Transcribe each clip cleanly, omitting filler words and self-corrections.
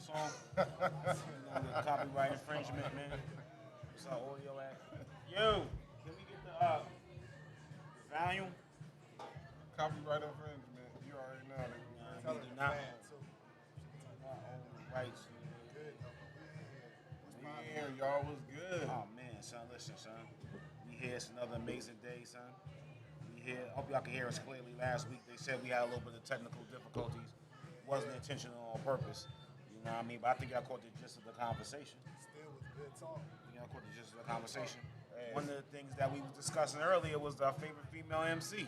song. With copyright infringement, man. What's our audio at? Yo, can we get the volume? Copyright infringement. You already know that. Nah, Tell we her do the not. fan too. We do not own the rights. Good though, but we in here. What's We poppin'? here, y'all was good. Oh man, son, listen, son. We here. It's another amazing day, son. We here. Hope y'all can hear us clearly. Last week they said we had a little bit of technical difficulties. Wasn't intentional on purpose. You know what I mean? But I think y'all caught the gist of the conversation. Still was good talk. You know, caught the gist of the conversation. Hey. One of the things that we was discussing earlier was our favorite female MC.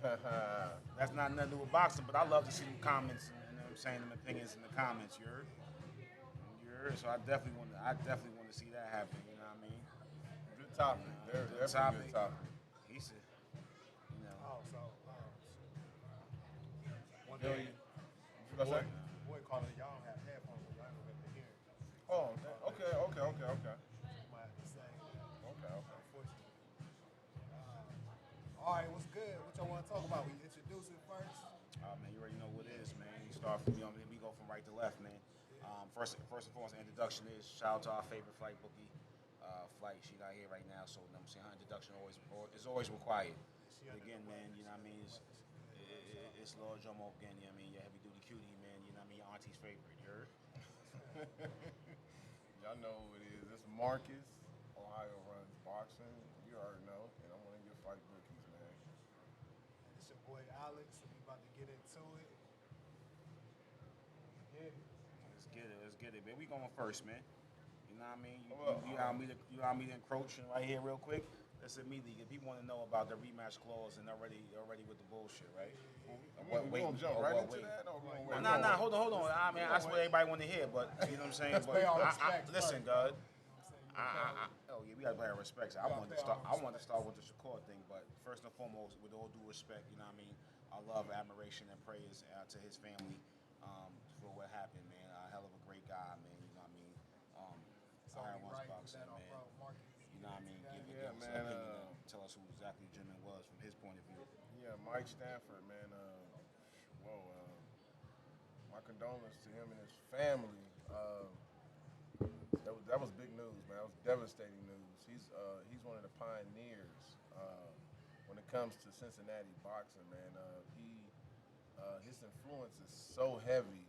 That's not nothing to do with boxing, but I love to see them comments and you know what I'm saying, them opinions in the comments. You heard? You heard? So I definitely want to see that happen. You know what I mean? Good topic. Very, Good definitely good topic. topic. He said, you know, Oh, so one Yo, day, you gonna say? boy called it. Y'all don't have headphones, so y'all don't be able to hear. Oh, okay. You might have to say, Okay. unfortunately. All right, what's good? What y'all want to talk about? We introduce it first. oh man, you already know what it is, man. You start from, you know, we go from right to left, man. First and foremost, introduction is shout out to our favorite flight bookie. Flight, she not here right now, so you know what I'm saying her introduction is always required. She under Again, the man, weather. you know what I mean? It's Lord Jomo again, you know what I mean? Your heavy duty cutie, man, you know what I mean? Your auntie's favorite, you heard? Y'all know who it is. It's Marcus. Ohio runs boxing. You already know. And I'm one of your fight bookies, man. It's your boy Alex, and we about to get into it. Yeah. Let's get it, man. We going first, man. You know what I mean? Well, You allow me to encroach right here real quick. Let's immediately, if people want to know about the rematch clause and already with the bullshit, right? We gonna jump right into that, or we gonna wait? Nah, hold on. I mean, that's what everybody want to hear, but you know what I'm saying? Let's pay our respects listen, first. God. You know what I'm saying? Oh yeah, we gotta pay our respects. I gotta wanted pay to start. our I wanted to respects. start with the Shakur thing, but first and foremost, with all due respect, you know what I mean. I love, admiration, and praise to his family for what happened, man. A hell of a great guy, man. You know what I mean. So I we once right with boxing, that off man. Marcus. You know what I mean. Give Yeah, us man, an opinion and tell us who exactly Jimin was from his point of view. Yeah, Mike Stanford, man. Whoa. My condolences to him and his family. That was big news, man. That was devastating news. He's one of the pioneers when it comes to Cincinnati boxing, man. His influence is so heavy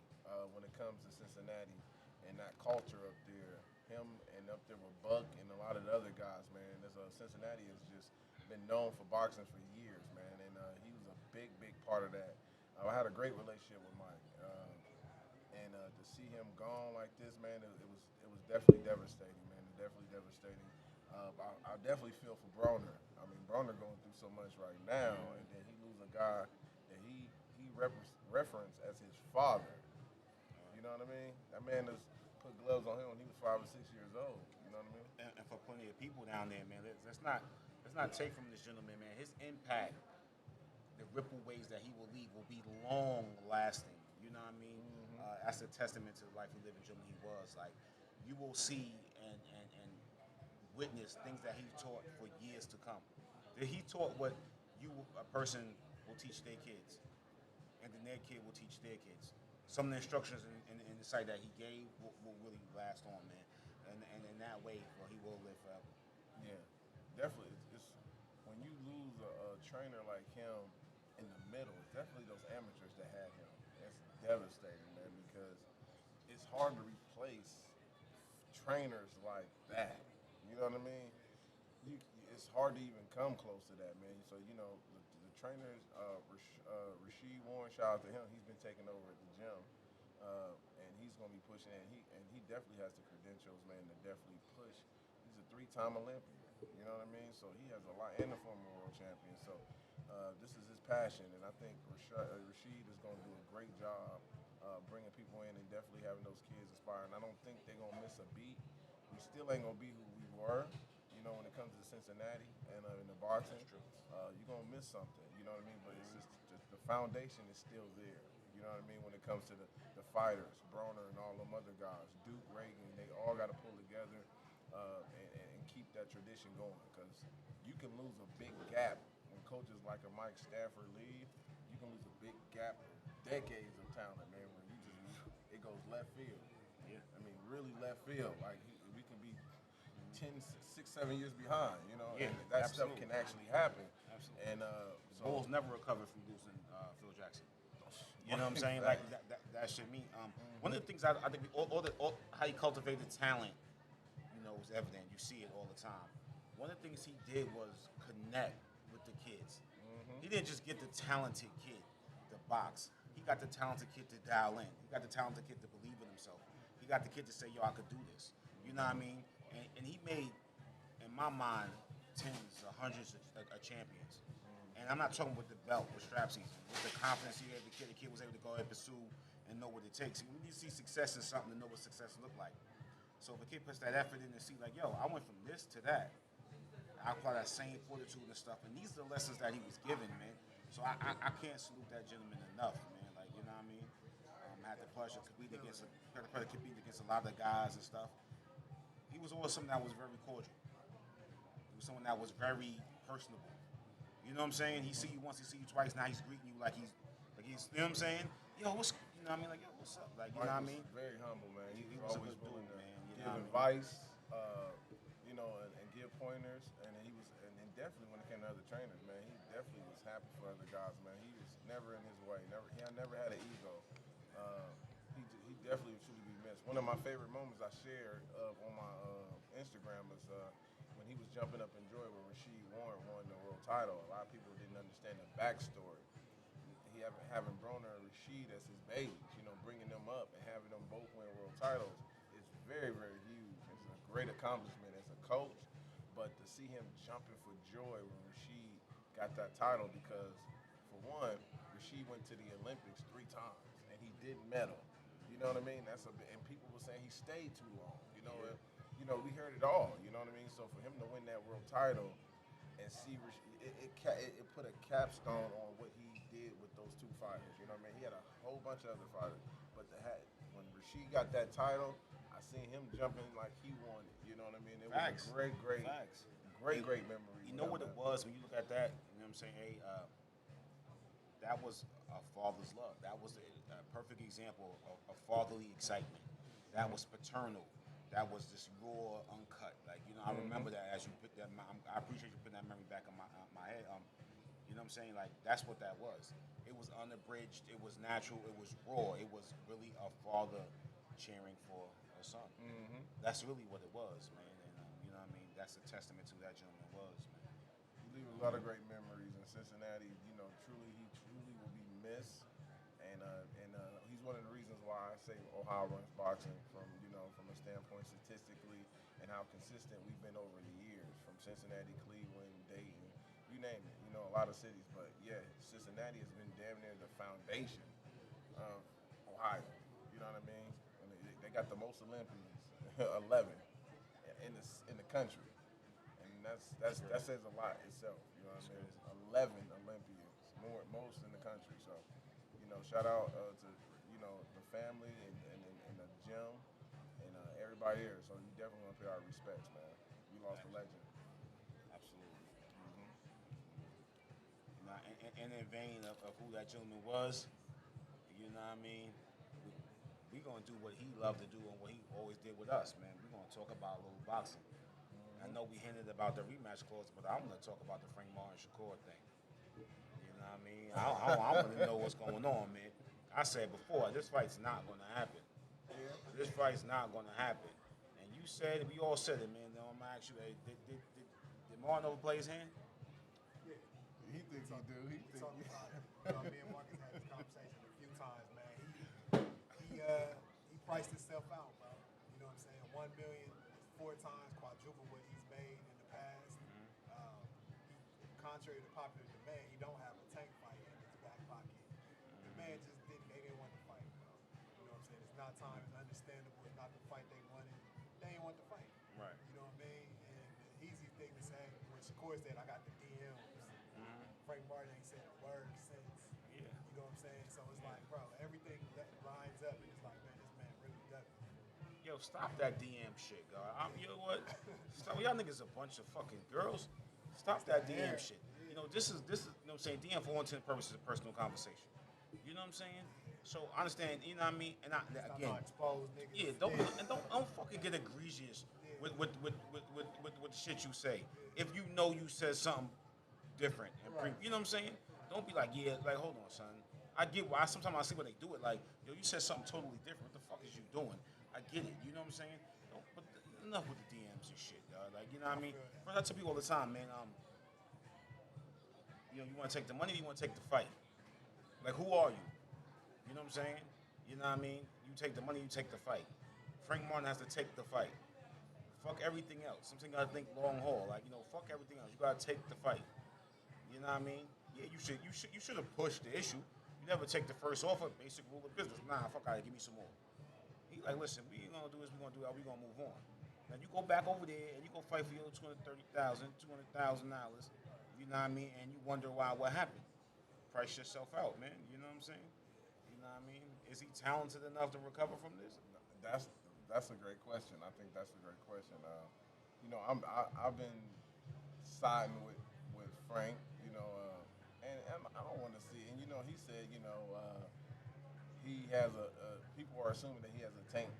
when it comes to Cincinnati and that culture up there. Him and up there with Buck and a lot of the other guys, man. Cincinnati has just been known for boxing for years, man, and he was a big part of that. I had a great relationship with Mike, and to see him gone like this, man, it was definitely devastating, man. Definitely devastating. I definitely feel for Broner. I mean, Broner going through so much right now, and then he lose a guy that referenced as his father. You know what I mean? That man has put gloves on him when he was 5 or 6 years old. You know what I mean? And for plenty of people down there, man. Let's not take from this gentleman, man. His impact, the ripple waves that he will leave, will be long lasting. You know what I mean? That's a testament to the life and living gentleman he was. Like, you will see and witness things that he taught for years to come. That he taught what a person will teach their kids, and then their kid will teach their kids. Some of the instructions in the site that he gave will really last on, man. And in that way, well, he will live forever. Yeah, definitely. It's when you lose a trainer like him in the middle. It's definitely those amateurs that had him. It's devastating, man, because it's hard to replace trainers like that. You know what I mean? You, it's hard to even come close to that, man. So the trainers, Rasheed Warren, shout out to him. He's been taking over at the gym, and he's gonna be pushing it. He definitely has the credentials, man, to definitely push. He's a three-time Olympian. You know what I mean? So he has a lot, and a former world champion. So this is his passion, and I think Rasheed is gonna do a great job bringing people in and definitely having those kids inspired. And I don't think they're gonna miss a beat. We still ain't gonna be who we were, when it comes to Cincinnati and in the boxing. That's true. You're gonna miss something, you know what I mean? But it's just the foundation is still there. You know what I mean? When it comes to the fighters, Broner and all them other guys, Duke, Reagan, they all got to pull together and keep that tradition going. Because you can lose a big gap when coaches like a Mike Stafford leave. You can lose a big gap, decades of talent, man, where it goes left field. Yeah. I mean, really left field. Like we can be 10, 6, 7 years behind, you know, Yeah, and that stuff absolutely. can actually happen. Absolutely. And The Bulls never recovered from losing Phil Jackson. You know what I'm saying? Like that shit. Me. One of the things I think how he cultivated talent, was evident. You see it all the time. One of the things he did was connect with the kids. He didn't just get the talented kid to box. He got the talented kid to dial in. He got the talented kid to believe in himself. He got the kid to say, "Yo, I could do this." You know what I mean? And he made, in my mind, tens or hundreds of champions. And I'm not talking with the belt, with strap season, with the confidence he had. The kid was able to go ahead and pursue and know what it takes. You need to see success in something to know what success look like. So if a kid puts that effort in and see, like, yo, I went from this to that, I apply that same fortitude and stuff. And these are the lessons that he was given, man. So I can't salute that gentleman enough, man. Like, you know what I mean? I had the pleasure to compete against a lot of the guys and stuff. He was always someone that was very cordial. He was someone that was very personable. You know what I'm saying? He see you once, he see you twice. Now he's greeting you like he's, you know what I'm saying? Yo, you know what I mean? Like, yo, what's up? Like, you know what I mean? Very humble, man. He was was a always good willing dude, to man. You give know what I mean? advice, and give pointers. And definitely when it came to other trainers, man, he definitely was happy for other guys, man. He was never in his way. He never had an ego. He definitely should be missed. One of my favorite moments I shared on my Instagram was when he was jumping up in joy when Rasheed Warren won the world title. A lot of people didn't understand the backstory. He having Broner and Rasheed as his babies, bringing them up and having them both win world titles is very, very huge. It's a great accomplishment as a coach, but to see him jumping for joy when Rasheed got that title because, for one, Rasheed went to the Olympics 3 times and he didn't medal. You know what I mean? And people were saying he stayed too long. We heard it all. You know what I mean? So for him to win that world title and see it put a capstone on what he did with those 2 fighters. You know what I mean? He had a whole bunch of other fighters, but when Rasheed got that title, I seen him jumping like he won it. You know what I mean? It Facts. was a great memory. You know what it was when you look at that? You know what I'm saying? Hey, that was a father's love. That was a perfect example of fatherly excitement. That was paternal. That was just raw, uncut. Like, I remember that as you put that. I appreciate you putting that memory back in my head. You know what I'm saying? Like, that's what that was. It was unabridged. It was natural. It was raw. It was really a father cheering for a son. That's really what it was, man. And you know what I mean? That's a testament to that gentleman was, man. He leaves a lot of great memories in Cincinnati. He truly will be missed. And he's one of the reasons why I say Ohio runs boxing from a standpoint statistically and how consistent we've been over the years from Cincinnati, Cleveland, Dayton, you name it. A lot of cities, but yeah, Cincinnati has been damn near the foundation of Ohio. You know what I mean? And they got the most Olympians, 11 in the country, and that says a lot itself. You know what I mean? 11 Olympians, most in the country. So, shout out to the family and the gym and everybody here. So you definitely want to pay our respects, man. We lost a legend. Absolutely. Now, in the vein of who that gentleman was, you know what I mean? We going to do what he loved to do and what he always did with us, man. We're going to talk about a little boxing. I know we hinted about the rematch clause, but I'm going to talk about the Frank Martin Shakur thing. You know what I mean? I want to know what's going on, man. I said before, this fight's not going to happen. This fight's not going to happen. And you said it, we all said it, man. Now I'm going to ask you, hey, did Martin overplay his hand? Yeah. He thinks he do. He thinks Talking about it. Me and Marcus had this conversation a few times, man. He priced himself out, bro. You know what I'm saying? 1 million is 4 times quadruple what he's made in the past. Contrary to popular demand, he don't have a tank fight in his back pocket. The man just they didn't want to fight, bro. You know what I'm saying? It's not time, it's understandable, it's not the fight they wanted. They ain't want the fight. Right. You know what I mean? And the easy thing to say, when Shakur said, I got the DMs, Frank Martin ain't said a word since. Yeah. You know what I'm saying? So it's like, bro, everything lines up and it's like, man, this man really does it. Yo, stop that DM shit, God. You know what? Stop. Y'all niggas a bunch of fucking girls. Stop that DM shit. This is, you know what I'm saying? DM for all intents and purposes a personal conversation. You know what I'm saying? So I understand, you know what I mean? And Stop again, not exposed niggas. yeah, don't fucking get egregious with the shit you say. If you know you said something different and you know what I'm saying? Don't be like, yeah, like hold on, son. I get why sometimes I see when they do it, like, yo, you said something totally different. What the fuck is you doing? I get it, you know what I'm saying? Don't, but enough with the DMs and shit, y'all. Like, you know what I mean? First, I tell people all the time, man. You know, you want to take the money, or you want to take the fight. Like, who are you? You know what I'm saying? You know what I mean? You take the money, you take the fight. Frank Martin has to take the fight. Fuck everything else. Something gotta think long haul. Like, you know, fuck everything else. You gotta take the fight. You know what I mean? Yeah, you should have pushed the issue. You never take the first offer, basic rule of business. Nah, fuck out, give me some more. He like, listen, we ain't gonna do this, we gonna do that, we gonna move on. Now you go back over there and you go fight for your $230,000. You know what I mean? And you wonder why what happened. Price yourself out, man. You know what I'm saying? You know what I mean? Is he talented enough to recover from this? That's a great question. I think that's a great question. You know, I've been siding with Frank. You know, and I don't want to see. And you know, he said, you know, he has people are assuming that he has a Tank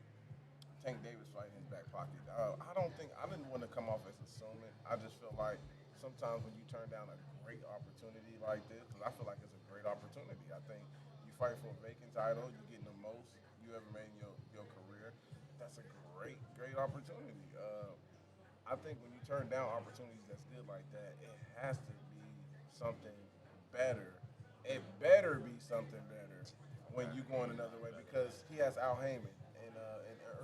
Davis fight in his back pocket. I didn't want to come off as assuming. I just feel like sometimes when you turn down a great opportunity like this, because I feel like it's a great opportunity. I think you fight for a vacant title, you're getting the most you ever made in your career. That's a great opportunity. I think when you turn down opportunities that's good like that, it has to be something better. It better be something better when you going another way because he has Al Heyman and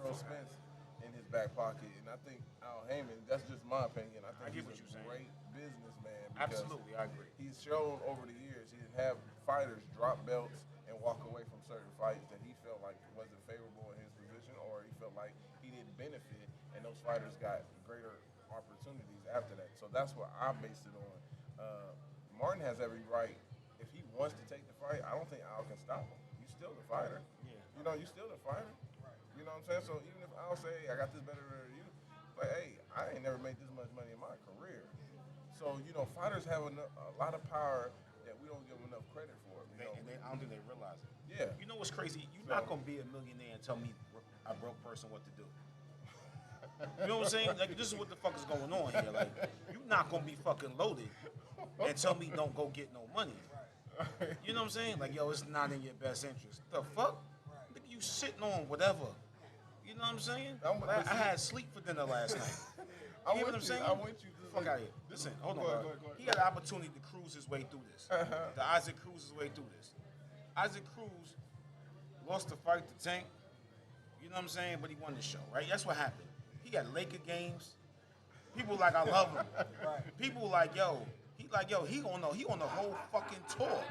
Earl Spence in his back pocket, and I think Al Heyman. That's just my opinion. I think he's a great businessman. Absolutely, I agree. He's shown over the years he have fighters drop belts and walk away from certain fights that he felt like wasn't favorable in his position, or he felt like he didn't benefit, and those fighters got greater opportunities after that. So that's what I base it on. Martin has every right. If he wants to take the fight, I don't think Al can stop him. You still the fighter. Yeah. You know, you still the fighter. You know what I'm saying? So even if Al say, hey, I got this better than you, but hey, I ain't never made this much money in my career. So, you know, fighters have a lot of power that we don't give them enough credit for. I don't think they realize it. Yeah. You know what's crazy? You're not gonna be a millionaire and tell me a broke person what to do. You know what I'm saying? Like, this is what the fuck is going on here. Like, you're not gonna be fucking loaded and tell me don't go get no money. You know what I'm saying? Like, yo, it's not in your best interest. The fuck? Nigga, you sitting on whatever. You know what I'm saying? I had sleep for dinner last night. You hear what I'm saying? I want you to fuck out of here. Listen, hold on, Go bro. ahead. He had the opportunity to cruise his way through this. The Isaac Cruz his way through this. Isaac Cruz lost the fight to Tank. You know what I'm saying? But he won the show, right? That's what happened. He got Laker games. People like I love him. People like he on the whole fucking tour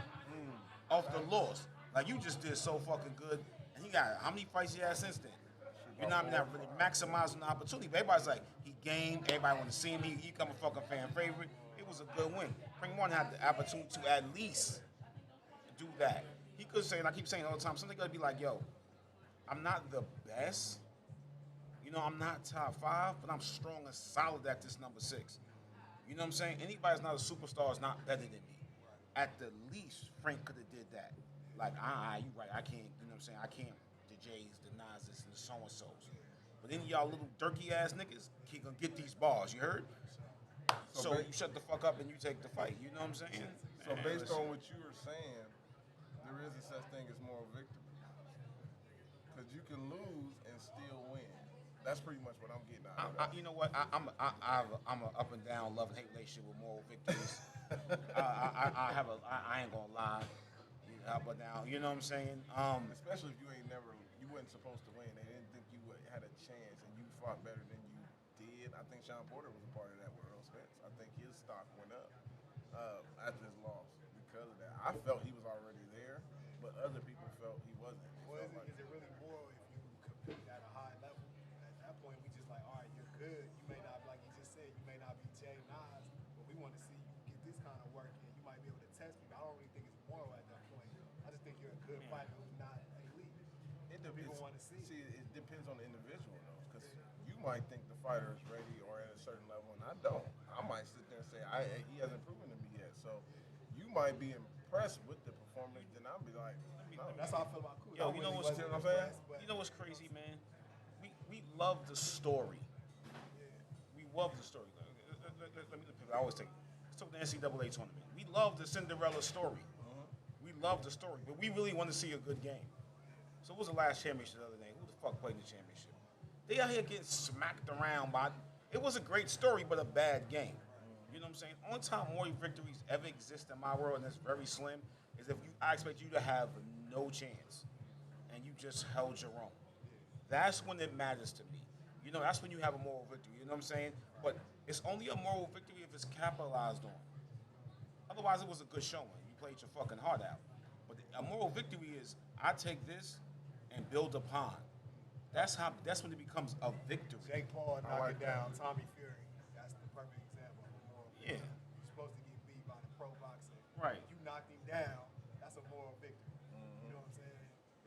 of the loss. Like you just did so fucking good, and he got how many fights he had since then? You know what I mean? That really maximizing the opportunity. But everybody's like he gamed. Everybody want to see him. He become a fucking fan favorite. It was a good win. Frank Martin had the opportunity to at least do that. He could say, and I keep saying all the time, something could be like, yo, I'm not the best. You know, I'm not top 5, but I'm strong and solid at this number 6. You know what I'm saying? Anybody that's not a superstar is not better than me. At the least, Frank could have did that. Like, you right, I can't, you know what I'm saying? I can't, the Jays, the Nas's, and the so-and-sos. But then y'all little dirty-ass niggas keep gonna get these bars, you heard? So you shut the fuck up and you take the fight, you know what I'm saying? So based on what you were saying, there is a such thing as moral victory. Because you can lose and still win. That's pretty much what I'm getting out of that. You know what? I'm a up and down love and hate relationship with moral victories. I ain't gonna lie. But now, you know what I'm saying? Especially if you wasn't supposed to win. They didn't think you had a chance and you fought better than you did. I think Sean Porter was a part of that with Earl Spence. I think his stock went up after his loss because of that. I felt he was already there, but other people felt he wasn't. Is it really moral if you compete at a high level? At that point, we just like, all right, you're good. You may not, like you just said, you may not be Jay Nas, but we want to see you get this kind of work in. You might be able to test me. I don't really think it's moral at that point. I just think you're a good fighter who's not elite. People want to see. See, it depends on the individual, though, because you might think the fighter is ready or at a certain level, and I don't. I might sit there and say, he hasn't proven to me yet. So you might be impressed with the performance performance, then I'll be like, no. That's how I feel about Kuz. Yo, you know what's You know what I'm saying? You know what's crazy, man? We love the story. We love the story. Let me I always take. So the NCAA tournament. We love the Cinderella story. We love the story, but we really want to see a good game. So what was the last championship the other day? Who the fuck played in the championship? They out here getting smacked around by. It was a great story, but a bad game. You know what I'm saying? Only time more victories ever exist in my world, and it's very slim, is if I expect you to have no chance, and you just held your own. That's when it matters to me. You know, that's when you have a moral victory. You know what I'm saying? But it's only a moral victory if it's capitalized on. Otherwise, it was a good showing. You played your fucking heart out. But a moral victory is I take this and build upon. That's when it becomes a victory. Jake Paul knocked like it down. Tommy Fury. That's the perfect example of a moral victory. Yeah. You're supposed to get beat by the pro boxer. Right. If you knocked him down, that's a moral victory. You know what I'm saying?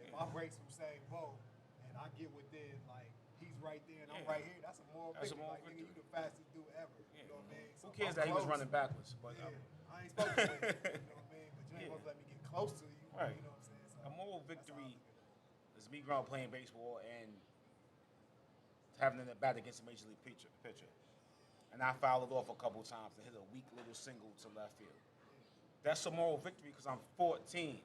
If I break some same bow and I get within, like, he's right there and I'm right here, that's a moral That's a victory. moral Like, victory. nigga, you the fastest dude ever. You know what I mean? So Who cares I'm that he was close. running backwards? But Yeah. I ain't supposed to win. You know what I mean? But you ain't Yeah. supposed to let me get close to you. Right. You know what I'm saying? So a moral that's how I victory look at it. is me growing up playing baseball and having an at bat against a major league pitcher. And I fouled it off a couple times and hit a weak little single to left field. That's a moral victory because I'm 14.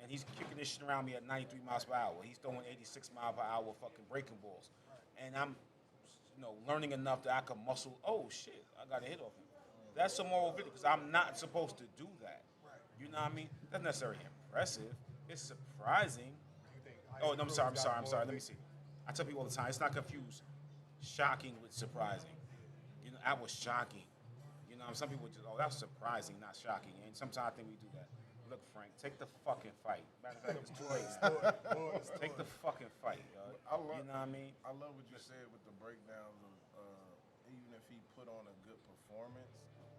And he's kicking this shit around me at 93 miles per hour. He's throwing 86 mile per hour fucking breaking balls. And I'm, learning enough that I can muscle, oh shit, I got a hit off him. That's a moral victory because I'm not supposed to do that. You know what I mean? That's not necessarily impressive. It's surprising. Oh, no, I'm sorry. Let me see. I tell people all the time, it's not confused shocking with surprising. I was shocking. Some people just, that's surprising, not shocking. And sometimes I think we do that. Look, Frank, take the fucking fight. Matter of fact, it's too late. Take the fucking fight, yo. You know what I mean? I love what you said with the breakdowns of even if he put on a good performance,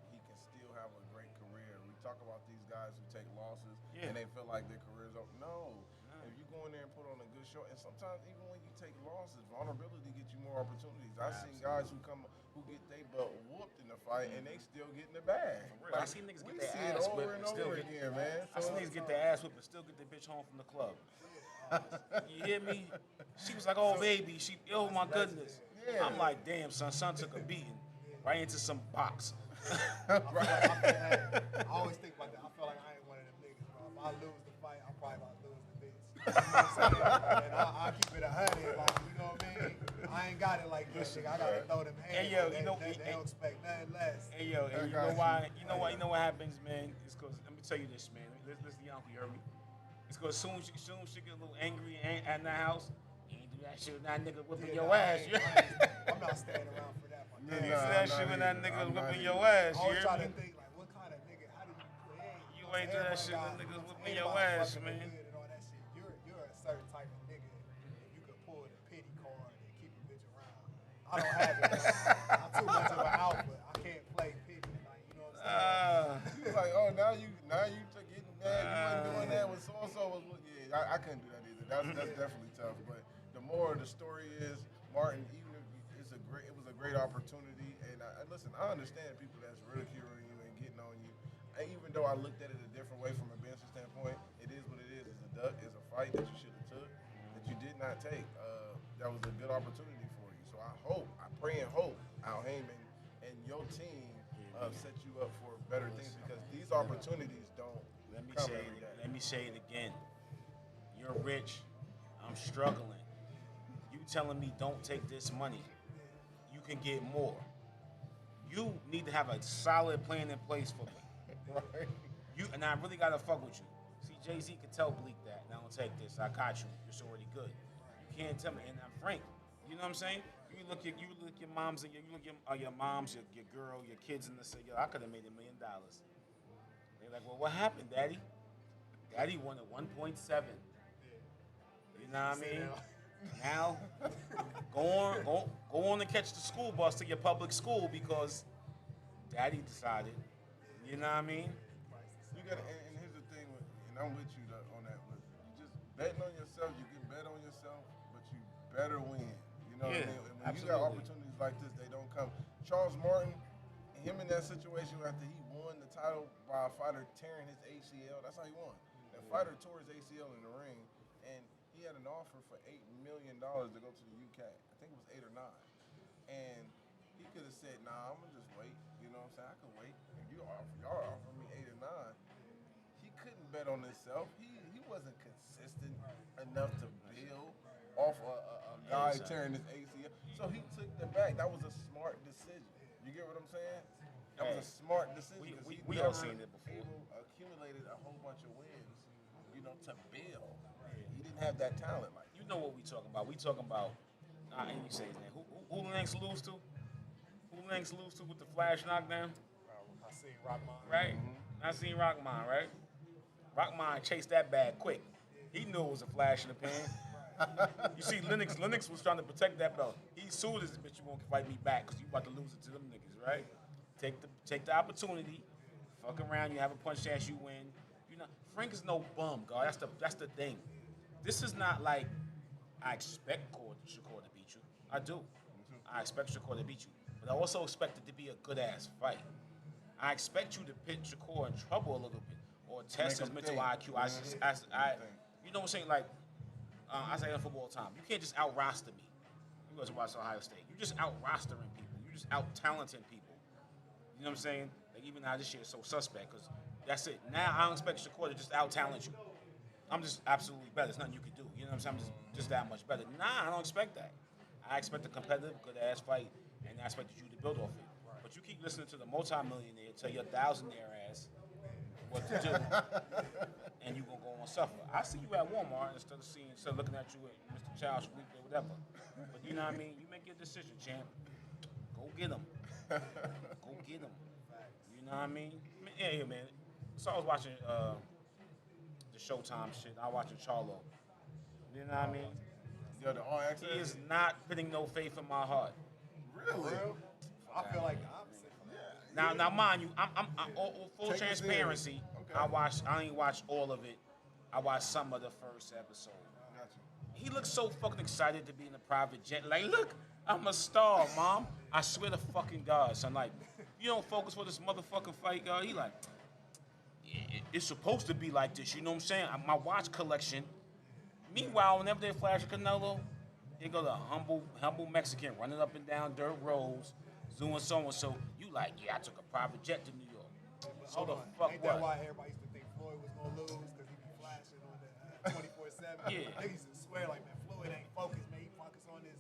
he can still have a great career. We talk about these guys who take losses and they feel like their career's over. No. If you go in there and put on a good show, and sometimes even when you take losses, vulnerability gets you more opportunities. I've seen guys who get their butt whooped in the fight and they still get in the bag. I see niggas get their ass whipped and still get again, man. I see niggas get their ass whipped and still get their bitch home from the club. You hear me? She was like, oh baby, oh my goodness. Yeah. I'm like, damn, son took a beating right into some box. I always think about that. I feel like I ain't one of them niggas, bro. If I lose the fight, I'm probably about to lose the bitch. You know what I'm saying? And I keep it 100, like, you know what I mean? I ain't got it like this, nigga. I gotta throw them hands. Hey, yo, they don't expect nothing less. Hey, yo, and you know why? You know what happens, man? It's because, let me tell you this, man. Listen to your uncle, you heard me? It's because soon she get a little angry at the house. You ain't do that shit with that nigga whipping your ass. I'm not staying around for that, my You nigga. see that shit when that nigga whipping your ass. I always try to think, like, what kind of nigga, how do you play? You ain't do that shit when niggas whipping your ass, man. And all that shit. You're a certain type of nigga that you can pull the pity card and keep a bitch around. I don't have it. I'm too much of an alpha. I can't play pity. Like, you know what I'm saying? You was like, oh, now you took getting mad. You wasn't doing that when so-and-so was. Yeah, I couldn't do that either. That's definitely tough. But the more the story is, Martin, even if it was a great opportunity. And listen, I understand people that's ridiculing you and getting on you. Even though I looked at it a different way from a business standpoint, it is what it is. It's a fight that you should have took that you did not take. That was a good opportunity for you. So I pray and hope Al Heyman and your team set you up for better things because these opportunities don't come every day. Let me say it again. You're rich. I'm struggling. You telling me don't take this money. You can get more. You need to have a solid plan in place for me. Right. And I really gotta fuck with you. See, Jay-Z could tell Bleak that. Now don't take this. I got you. You're already good. You can't tell me. And I'm frank. You know what I'm saying? You look at your moms and your moms, your girl, your kids, and they say, yo, I could have made $1 million. They're like, well, what happened, Daddy? Daddy won at 1.7. You know what I mean? Now, go on and catch the school bus to your public school because Daddy decided. You know what I mean? You got, and here's the thing, and I'm with you on that. But you just betting on yourself. You can bet on yourself, but you better win. You know what I mean? And when you got opportunities like this, they don't come. Charles Martin, him in that situation after he won the title by a fighter tearing his ACL. That's how he won. That fighter tore his ACL in the ring, and he had an offer for $8 million to go to the UK. I think it was 8 or 9. And he could have said, "Nah, I'm gonna just wait." You know what I'm saying? I could wait. If y'all offer me 8 or 9, he couldn't bet on himself. He wasn't consistent enough to build off a guy tearing his ACL. So he took the bag. That was a smart decision. You get what I'm saying? That was a smart decision. We all seen it before. Accumulated a whole bunch of wins, to build. He didn't have that talent. Like You know what we talking about? We talking about. And you say his name. Who Lynx lose to? Who Lynx lose to with the flash knockdown? I seen Rockman. Right. I seen Rockman. Right. Rockman chased that bag quick. He knew it was a flash in the pan. You see, Lennox was trying to protect that belt. He sued this bitch. You won't fight me back because you about to lose it to them niggas, right? Take the opportunity. Fuck around. You have a punch chance. You win. Frank is no bum, God. That's the thing. This is not like I expect Shakur to beat you. I do. I expect Shakur to beat you, but I also expect it to be a good ass fight. I expect you to put Shakur in trouble a little bit or test his mental IQ. You know what I'm saying? Like I say in football all the time, you can't just out roster me. You guys watch Ohio State. You just out rostering people. You just out talenting people. You know what I'm saying? Like even now this year is so suspect because that's it. Now I don't expect Shakur to just out talent you. I'm just absolutely better. There's nothing you can do. You know what I'm saying? I'm just that much better. Nah, I don't expect that. I expect a competitive, good ass fight, and I expect you to build off it. But you keep listening to the multi-millionaire tell your thousandaire ass what to do, and you gonna go on suffer. I see you at Walmart instead of looking at you at Mr. Child's Week or whatever. But you know what I mean? You make your decision, champ. Go get him. Go get him. You know what I mean? Yeah, man. So I was watching the Showtime shit. I was watching Charlo. You know what I mean? Yo, the All Access. He is not putting no faith in my heart. Really? I feel like the opposite. Now, mind you, I'm full Take it transparency. Okay. I ain't watched all of it. I watched some of the first episode. Gotcha. He looks so fucking excited to be in a private jet. Like, look, I'm a star, mom. I swear to fucking God, son. Like, you don't focus for this motherfucking fight, God. He like, it's supposed to be like this. You know what I'm saying? My watch collection. Meanwhile, whenever they flash a Canelo, they go to humble Mexican running up and down dirt roads, doing so and so. You like, yeah, I took a private jet to New York. So the fuck Ain't what? that why everybody used to think Floyd was gonna lose because he be flashing on the 24/7? Yeah. Niggas used to swear like, man, Floyd ain't focused, man. He focus on his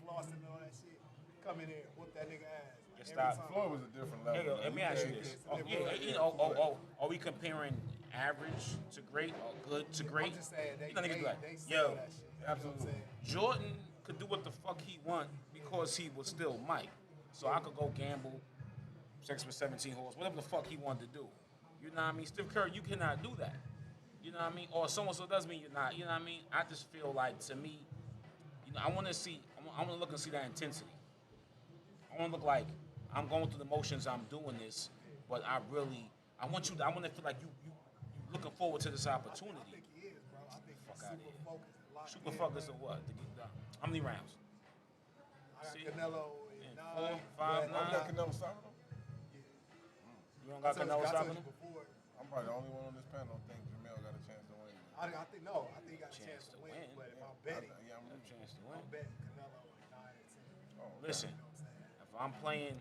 flossing and all that shit. Come in there, whoop that nigga ass. Just Every stop. time. Floyd was a different Hey, level. let me ask you this. Are we comparing average to great or good to great? I'm just saying, You know, niggas be like, they sell yo, that shit. Absolutely. Jordan could do what the fuck he want because he was still Mike. So I could go gamble, sex with 17 holes, whatever the fuck he wanted to do. You know what I mean? Steph Curry, you cannot do that. You know what I mean? Or so-and-so does mean you're not. You know what I mean? I just feel like, to me, I want to look and see that intensity. I want to look like I'm going through the motions, I'm doing this, but I want to feel like you looking forward to this opportunity. I think he is, bro. I think Fuck he's outta super here. focused. locked Super in, focused bro. or what? How many rounds? I got See? Canelo in In 9. 4, 5, but 9. I'm Got not- Canelo stopping him? You don't got I told Canelo you stopping him? before. I'm probably the only one on this panel who think Jamel got a chance to win. I think he got a chance to win. But if I'm betting, Yeah, I'm A rooting. chance to win. I'm betting Canelo in 9 and 10. Oh, Listen, You know what I'm saying? if I'm playing,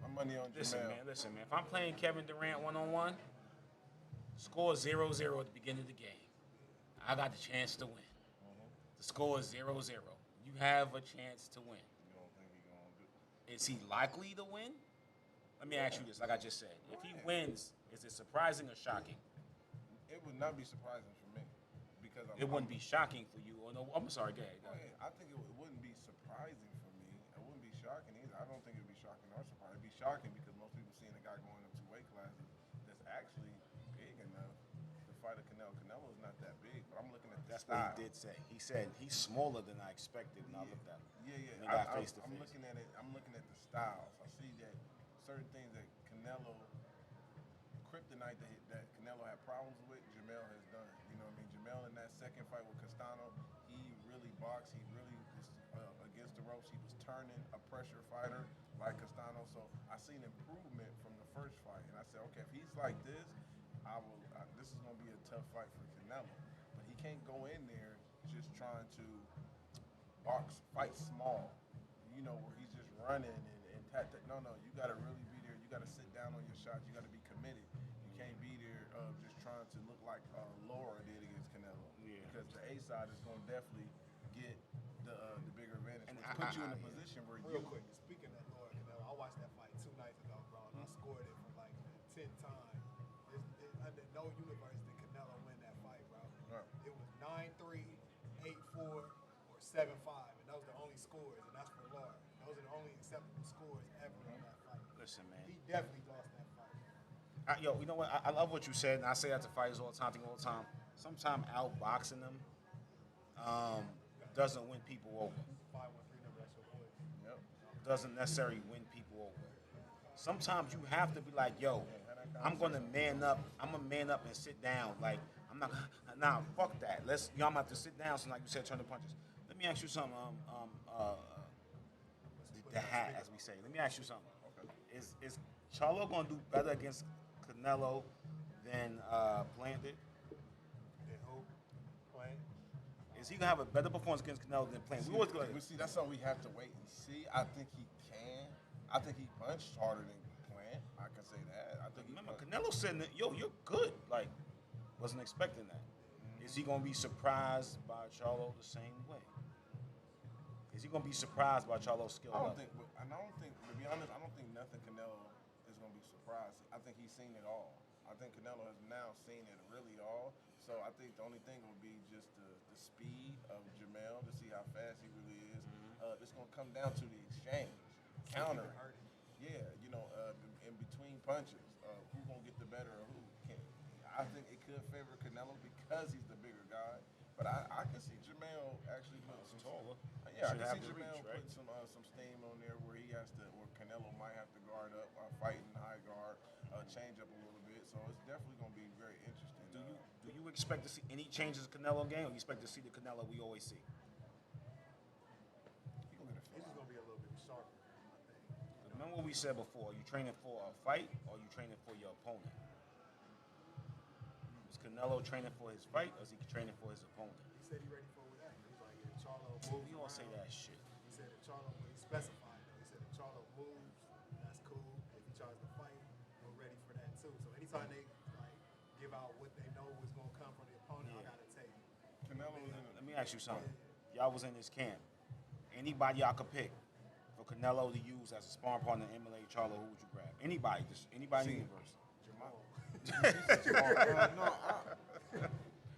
my money on Jamel. listen, man. If I'm playing Kevin Durant one-on-one, score 0-0 at the beginning of the game. I got the chance to win. The score is 0-0. You have a chance to win. You don't think he's gonna do? Is he likely to win? Let me ask you this, like I just said. If he wins, is it surprising or shocking? It would not be surprising for me because It wouldn't be shocking for you. Or no, I'm sorry, go ahead. I think it wouldn't be surprising for me. It wouldn't be shocking either. I don't think it would be shocking or surprising. It'd be shocking because most people seeing a guy going up 2 weight classes that's actually big enough to fight a Canelo. Canelo's not that big, but I'm looking at the That's what style. he did say. He said he's smaller than I expected when I looked at him. Yeah. When he got face to I'm face. looking at it. I'm looking at the styles. I see that certain things that Canelo, kryptonite that Canelo had problems with, Jamel has done. You know what I mean? Jamel in that second fight with Castano, he really boxed. He really was against the ropes. He was turning a pressure fighter like Castano. So So I seen improvement from the first fight, and I said, okay, if he's like this, this is gonna be a tough fight for Canelo. But he can't go in there just trying to fight small, where he's just running and tactic. No, you got to really be there. You got to sit down on your shots. You got to be committed. You can't be there just trying to look like Laura did against Canelo. Yeah. Because the A side is going to definitely get the bigger advantage, which puts you in a position where real quick. Speaking of Laura Canelo, I watched that fight 2 nights ago, bro, and I scored it for like 10 times. Under no universe did Canelo win that fight, bro. Right. It was 9-3, 8-4, or 7-5, and those are the only scores, and that's for Laura. Those are the only acceptable scores ever in that fight. Listen, man. He definitely lost that fight. Yo, you know what? I love what you said, and I say that to fighters all the time. Sometimes outboxing them doesn't win people over. 513 number, that's your voice. Yep. Doesn't necessarily win people over. Sometimes you have to be like, yo, I'm gonna man up. I'm gonna man up and sit down. Like I'm not. Nah, fuck that. Y'all have to sit down. So like you said, turn the punches. Let me ask you something. The hat, as we say. Let me ask you something. Okay. Is Charlo gonna do better against Canelo than Plant did? Then who? Playing? Is he gonna have a better performance against Canelo than Plant? We always go. See, that's something we have to wait and see. I think he can. I think he punched harder than Plant. I can say that. I think. Remember, Canelo said, "Yo, you're good." Like, wasn't expecting that. Is he gonna be surprised by Charlo the same way? Is he gonna be surprised by Charlo's skill level? To be honest, I don't think nothing Canelo is gonna be surprised. I think he's seen it all. I think Canelo has now seen it really all. So I think the only thing will be just the speed of Jamel to see how fast he really is. It's gonna come down to the exchange, countering. Yeah, in between punches, who's gonna get the better of who? I think it could favor Canelo because he's the bigger guy. But I can see Jamel actually put some taller. Yeah, I can see Jamel Jamel putting some steam on there where Canelo might have to guard up, fighting high guard, change up a little bit. So it's definitely going to be very interesting. Do you expect to see any changes in Canelo game, or you expect to see the Canelo we always see? It's just gonna be a little bit sharper, I think. Remember what we said before? Are you training for a fight, or are you training for your opponent? Is Canelo training for his fight, or is he training for his opponent? He said he ready for whatever. He's like, if Charlo moves We all around, say that shit. He said if Charlo, but he specified though. He said if Charlo moves, that's cool. If he tries to fight, we're ready for that too. So anytime they like give out what they know is gonna come from the opponent, I gotta take it. Canelo was in Let me ask you something. Y'all was in this camp. Anybody y'all could pick for Canelo to use as a sparring partner in MMA Charlo, who would you grab? Anybody, just anybody in the universe.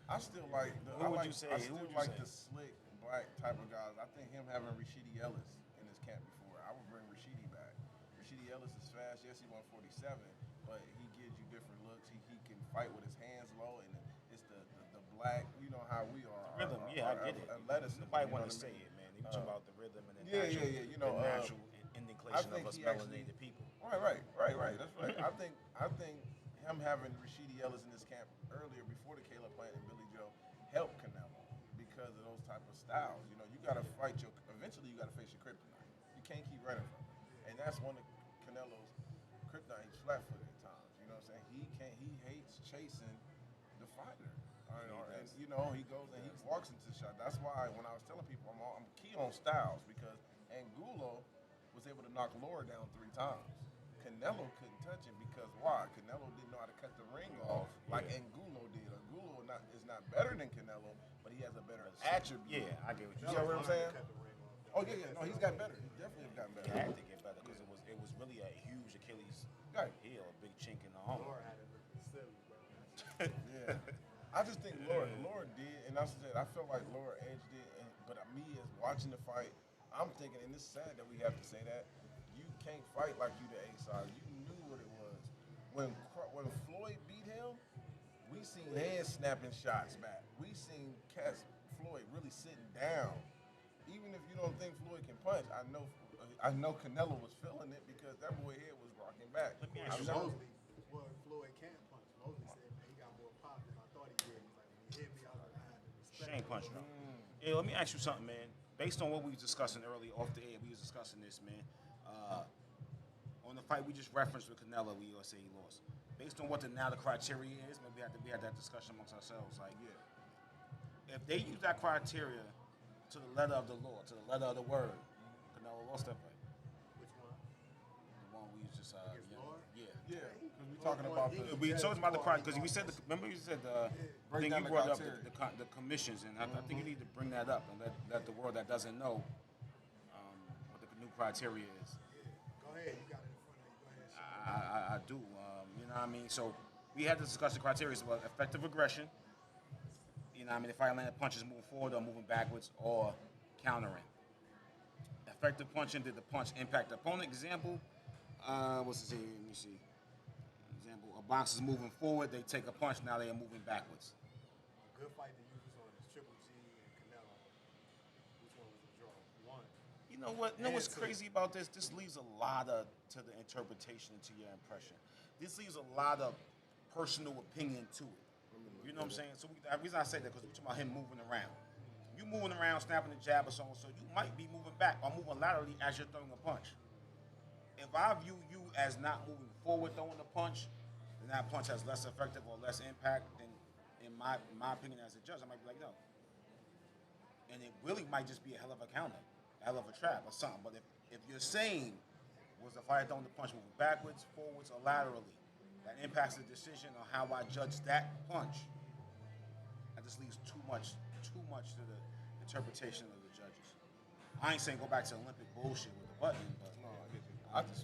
I still like you say? I still like the slick black type of guys. I think him having Rashidi Ellis in his camp before, I would bring Rashidi back. Rashidi Ellis is fast. Yes, he won 47, but he gives you different looks. He can fight with his hands low, and it's the black. You know how we are. Rhythm, I get it. Nobody want to say it, man. They talking about the rhythm and the natural indication of us melanated people. Right. That's right. I think him having Rashidi Ellis in this camp earlier before the Caleb Plant and Billy Joe helped Canelo because of those type of styles. You got to fight eventually you got to face your kryptonite. You can't keep running from it. And that's one of Canelo's kryptonite. He's flat-footed at times. You know what I'm saying? He hates chasing the fighter. He goes and he walks into the shot. That's why when I was telling people I'm key on styles because Angulo was able to knock Laura down 3 times. Canelo couldn't touch him because why? Canelo didn't know how to cut the ring off like Angulo did. Angulo is not better than Canelo, but he has a better attribute. Yeah, I get what you know what I'm saying? Oh yeah. No, he's got better. He definitely gotten better. He had to get better because it was really a huge Achilles heel, a big chink in the armor. Laura had it looking silly, bro. Yeah. I just think Laura did, and I felt like Laura edged it. But me as watching the fight, I'm thinking, and it's sad that we have to say that, you can't fight like you the A side. You knew what it was. When Floyd beat him, we seen head snapping shots back. We seen Floyd really sitting down. Even if you don't think Floyd can punch, I know Canelo was feeling it because that boy head was rocking back. Let me ask you Mosley, Floyd can't punch. Mosley said, man, he got more pop than I thought he did. He's like, when he hit me, I was like, I had to respect Shane punch him. Yeah, let me ask you something, man. Based on what we was discussing earlier off the air, we was discussing this, man. on the fight we just referenced with Canelo, we all say he lost. Based on what the criteria is, maybe we had that discussion amongst ourselves. Like, if they use that criteria to the letter of the law, to the letter of the word, Canelo lost that fight. Which one? The one we was just Yeah, because we're talking about we talked about the criteria because we said remember you said the thing you brought up the commissions, and I think you need to bring that up and let the world that doesn't know what the new criteria is. Go ahead, you got it in front of you. Go ahead. I do. You know what I mean? So we had to discuss the criteria about effective aggression. You know what I mean? If I land punches moving forward or moving backwards or countering. Effective punching, did the punch impact the opponent? Example, what's this here? Let me see. Example, a boxer's moving forward, they take a punch, now they are moving backwards. A good fight to use on is Triple G and Canelo. Which one was the draw? One. You know what? You know what's crazy about this? This leaves a lot to the interpretation and to your impression. This leaves a lot of personal opinion to it. You know what I'm saying? So the reason I say that because we're talking about him moving around. You moving around, snapping the jab or so you might be moving back or moving laterally as you're throwing a punch. If I view you as not moving forward throwing a punch, then that punch has less effective or less impact than, in my opinion as a judge, I might be like, no. And it really might just be a hell of a counter, a hell of a trap or something. But if you're saying, was the fighter throwing the punch moving backwards, forwards, or laterally, that impacts the decision on how I judge that punch, that just leaves too much to the interpretation of the judges. I ain't saying go back to Olympic bullshit with the button, but no, I think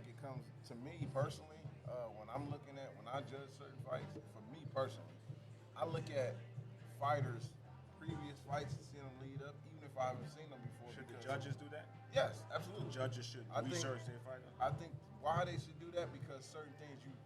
it comes to me personally when I judge certain fights. For me personally, I look at fighters' previous fights and see them lead up, even if I haven't seen them before. Should the judges do that? Yes, absolutely. The judges should research their fighter. I think why they should do that because certain things you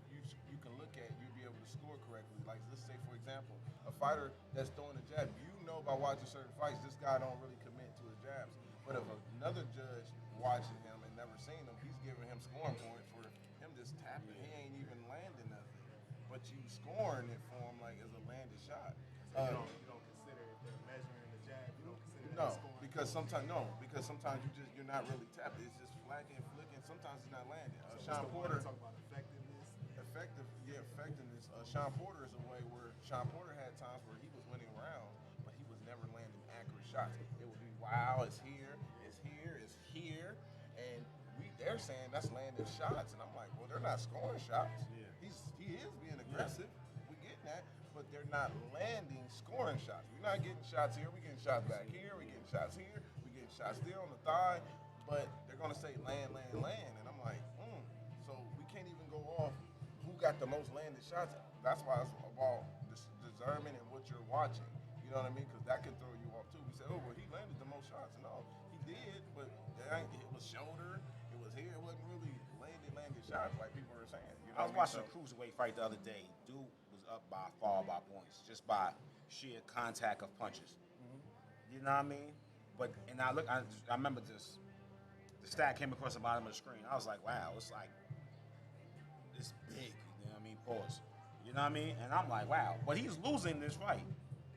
can look at, you'll be able to score correctly. Like let's say for example, a fighter that's throwing a jab, you know by watching certain fights, this guy don't really commit to his jabs. But if another judge watching him and never seen him, he's giving him scoring points for him just tapping. He ain't even landing nothing, but you scoring it for him like as a landed shot. So you don't consider if they're measuring the jab. You don't consider that scoring. because sometimes you're not really tapping. It's just flicking. Sometimes he's not landing. Sean Porter talk about effectiveness. Effectiveness. Sean Porter is a way where Sean Porter had times where he was winning rounds, but he was never landing accurate shots. It would be wow, it's here, and they're saying that's landing shots, and I'm like, well, they're not scoring shots. Yeah. He is being aggressive. We getting that, but they're not landing scoring shots. We're not getting shots here. We're getting shots back here. We're getting shots here. We're getting shots there on the thigh, but they're gonna say land, and I'm like, so we can't even go off who got the most landed shots. That's why it's about discernment and what you're watching. You know what I mean? Because that can throw you off too. We say, oh, well, he landed the most shots. No, he did, but it was shoulder, it was here. It wasn't really landed shots like people were saying. You know I was watching a cruiserweight fight the other day. Dude was up by points, just by sheer contact of punches. Mm-hmm. You know what I mean? I remember this. The stat came across the bottom of the screen. I was like, wow, it's big. You know what I mean? Pause. You know what I mean? And I'm like, wow. But he's losing this fight.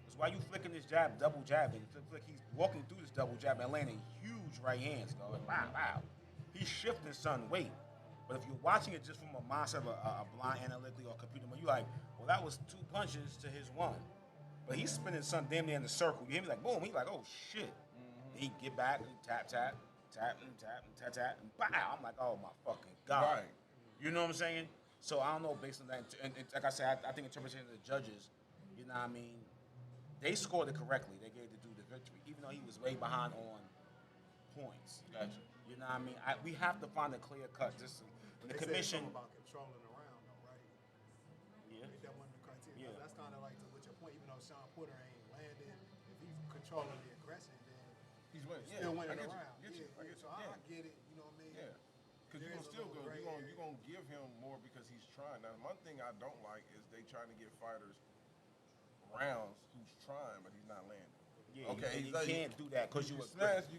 That's why you flicking this jab, double jabbing. He's walking through this double jab and landing huge right hands. Going, wow. He's shifting son weight. But if you're watching it just from a mindset of a blind analytically or computer, you're like, well, that was 2 punches to his 1. But he's spinning son damn near in the circle. You hear me? Like, boom. He's like, oh, shit. Mm-hmm. He get back, and tap, and bow. I'm like, oh, my fucking God. Right. You know what I'm saying? So I don't know based on that. And like I said, I think interpretation of the judges, you know what I mean? They scored it correctly. They gave the dude the victory, even though he was way behind on points. Gotcha. You know what I mean? We have to find a clear cut. The commission. Say about controlling the round, though, right? Yeah. That one of the criteria. Yeah. That's kind of like with your point. Even though Sean Porter ain't landed, if he's controlling the aggression, then he's winning. Still winning the round. So I get it. You know what I mean? Yeah. Because you're gonna still go. You're gonna give him more because he's trying. Now, one thing I don't like is they trying to give fighters rounds who's trying, but he's not landing. Yeah, okay, you can't do that because you smash. I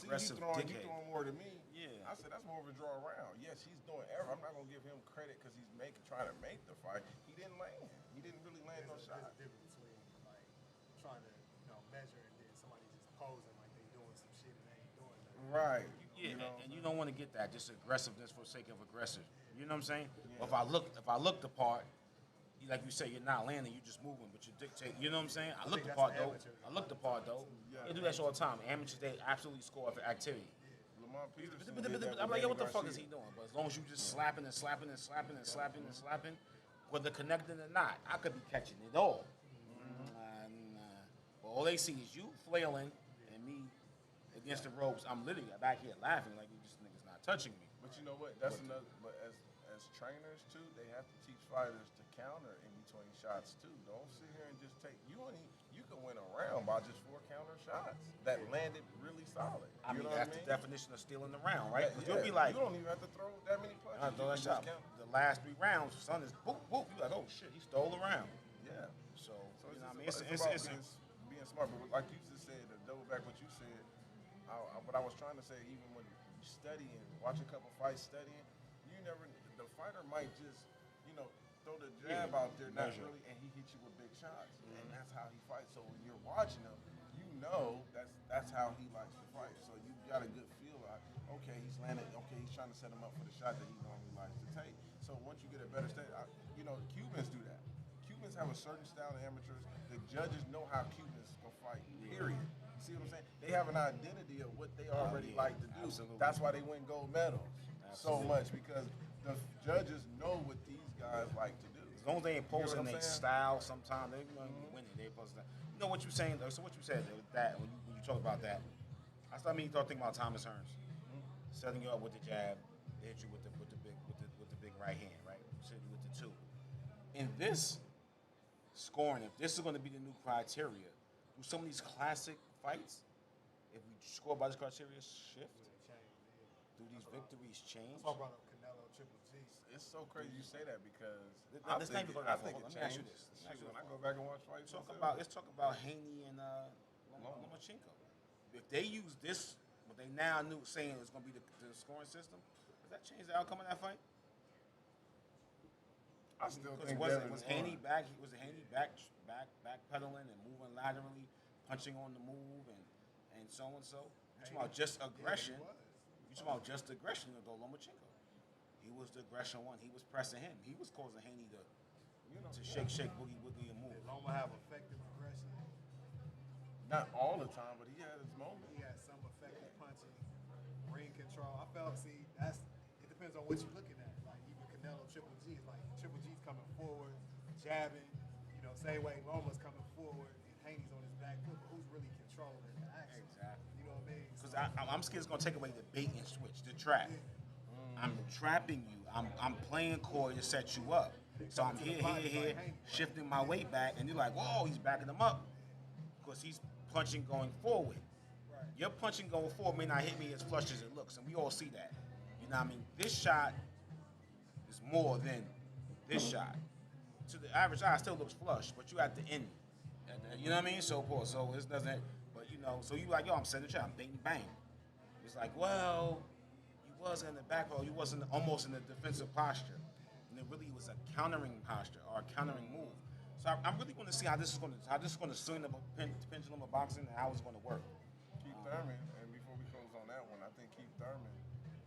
see you throwing more than me. Yeah. I said that's more of a draw round. Yes, he's doing error. I'm not gonna give him credit because he's trying to make the fight. He didn't land. He didn't really land no shot. There's a difference between like trying to measure and then somebody just posing like they doing some shit and they ain't doing nothing. Right. Yeah, You know and you don't want to get that just aggressiveness for the sake of aggressive. You know what I'm saying? Yeah. If I look the part, like you say, you're not landing, you're just moving, but you dictate. You know what I'm saying? I look the that's part an though. amateur. I look the part though. Yeah. They do that shit all the time. Amateurs, they absolutely score for activity. Lamar Peterson. I'm like, yo, what the fuck is he doing? But as long as you just slapping and slapping and slapping and slapping and slapping, whether connected or not, I could be catching it all. But all they see is you flailing and me against the ropes. I'm literally back here laughing like this nigga's not touching me. But you know what? That's another. But as trainers too, they have to teach fighters to counter in between shots too. Don't sit here and just take. You can win a round by just 4 counter shots that landed really solid. I mean, know that's what the definition of stealing the round, right? Because you'll be Yeah, like, you don't even have to throw that many punches. I throw that You shot. just count. The last 3 rounds, son is boop boop. You like, oh shit, he stole the round. Yeah. So So you know what I mean? it's about being smart. But like you just said, to double back what you said, what I was trying to say, even when you studying, watch a couple fights, studying, the fighter might just, throw the jab out there, not measure. really, and he hits you with big shots, and that's how he fights. So when you're watching him, that's how he likes to fight. So you got a good feel like, okay, he's landing, okay, he's trying to set him up for the shot that he normally likes to take. So once you get a better state, Cubans do that. Cubans have a certain style of amateurs. The judges know how Cubans will fight, period. See what I'm saying? They have an identity of what they already like to do. Absolutely. That's why they win gold medals so Absolutely. much, because the judges know what these guys like to do. As long as they ain't posting You know their what I'm saying? style, sometimes they winning. They post that. You know what you're saying though. So what you said that when you talk about that, I start me start thinking about Thomas Hearns, setting you up with the jab, they hit you with the big right hand, right? Hit you with the 2. In this scoring, if this is going to be the new criteria, do some of these classic fights, if we score by this criteria, shift? Do these victories change? That's why I brought up Canelo Triple G. It's so crazy you say that, because Let me ask you this. When I go back and watch fights, Let's talk about Haney and Lomachenko. If they use this, what they now knew saying it's going to be the scoring system, does that change the outcome of that fight? I still think was Haney backpedaling and moving laterally, punching on the move and so and so. You talking about just aggression? You talking about just aggression to go Lomachenko? He was the aggression one. He was pressing him. He was causing Haney to shake, boogie, and move. Did Loma have effective aggression? Not all the time, but he had his moments. He had some effective punching, ring control. I felt, it depends on what you're looking at. Like even Canelo Triple G, it's like Triple G's coming forward, jabbing, same way Loma's coming forward and Haney's on his back foot. But who's really controlling the action? Exactly. You know what I mean? Because I'm scared it's gonna take away the bait and switch, the trap. I'm trapping you. I'm playing coy to set you up. So I'm here, shifting my weight back, and you're like, whoa, he's backing him up. Because he's punching going forward. Right. Your punching going forward may not hit me as flush as it looks, and we all see that. You know what I mean? This shot is more than this shot. To the average eye, it still looks flush, but you at the end. You know what I mean? So it doesn't, but so you like, yo, I'm setting the trap, I'm bang, bang. It's like, well, you wasn't in the back row, you wasn't almost in the defensive posture. And it really was a countering posture or a countering move. So I'm really going to see how this is going to swing the pendulum of boxing and how it's going to work. Keith Thurman, and before we close on that one, I think Keith Thurman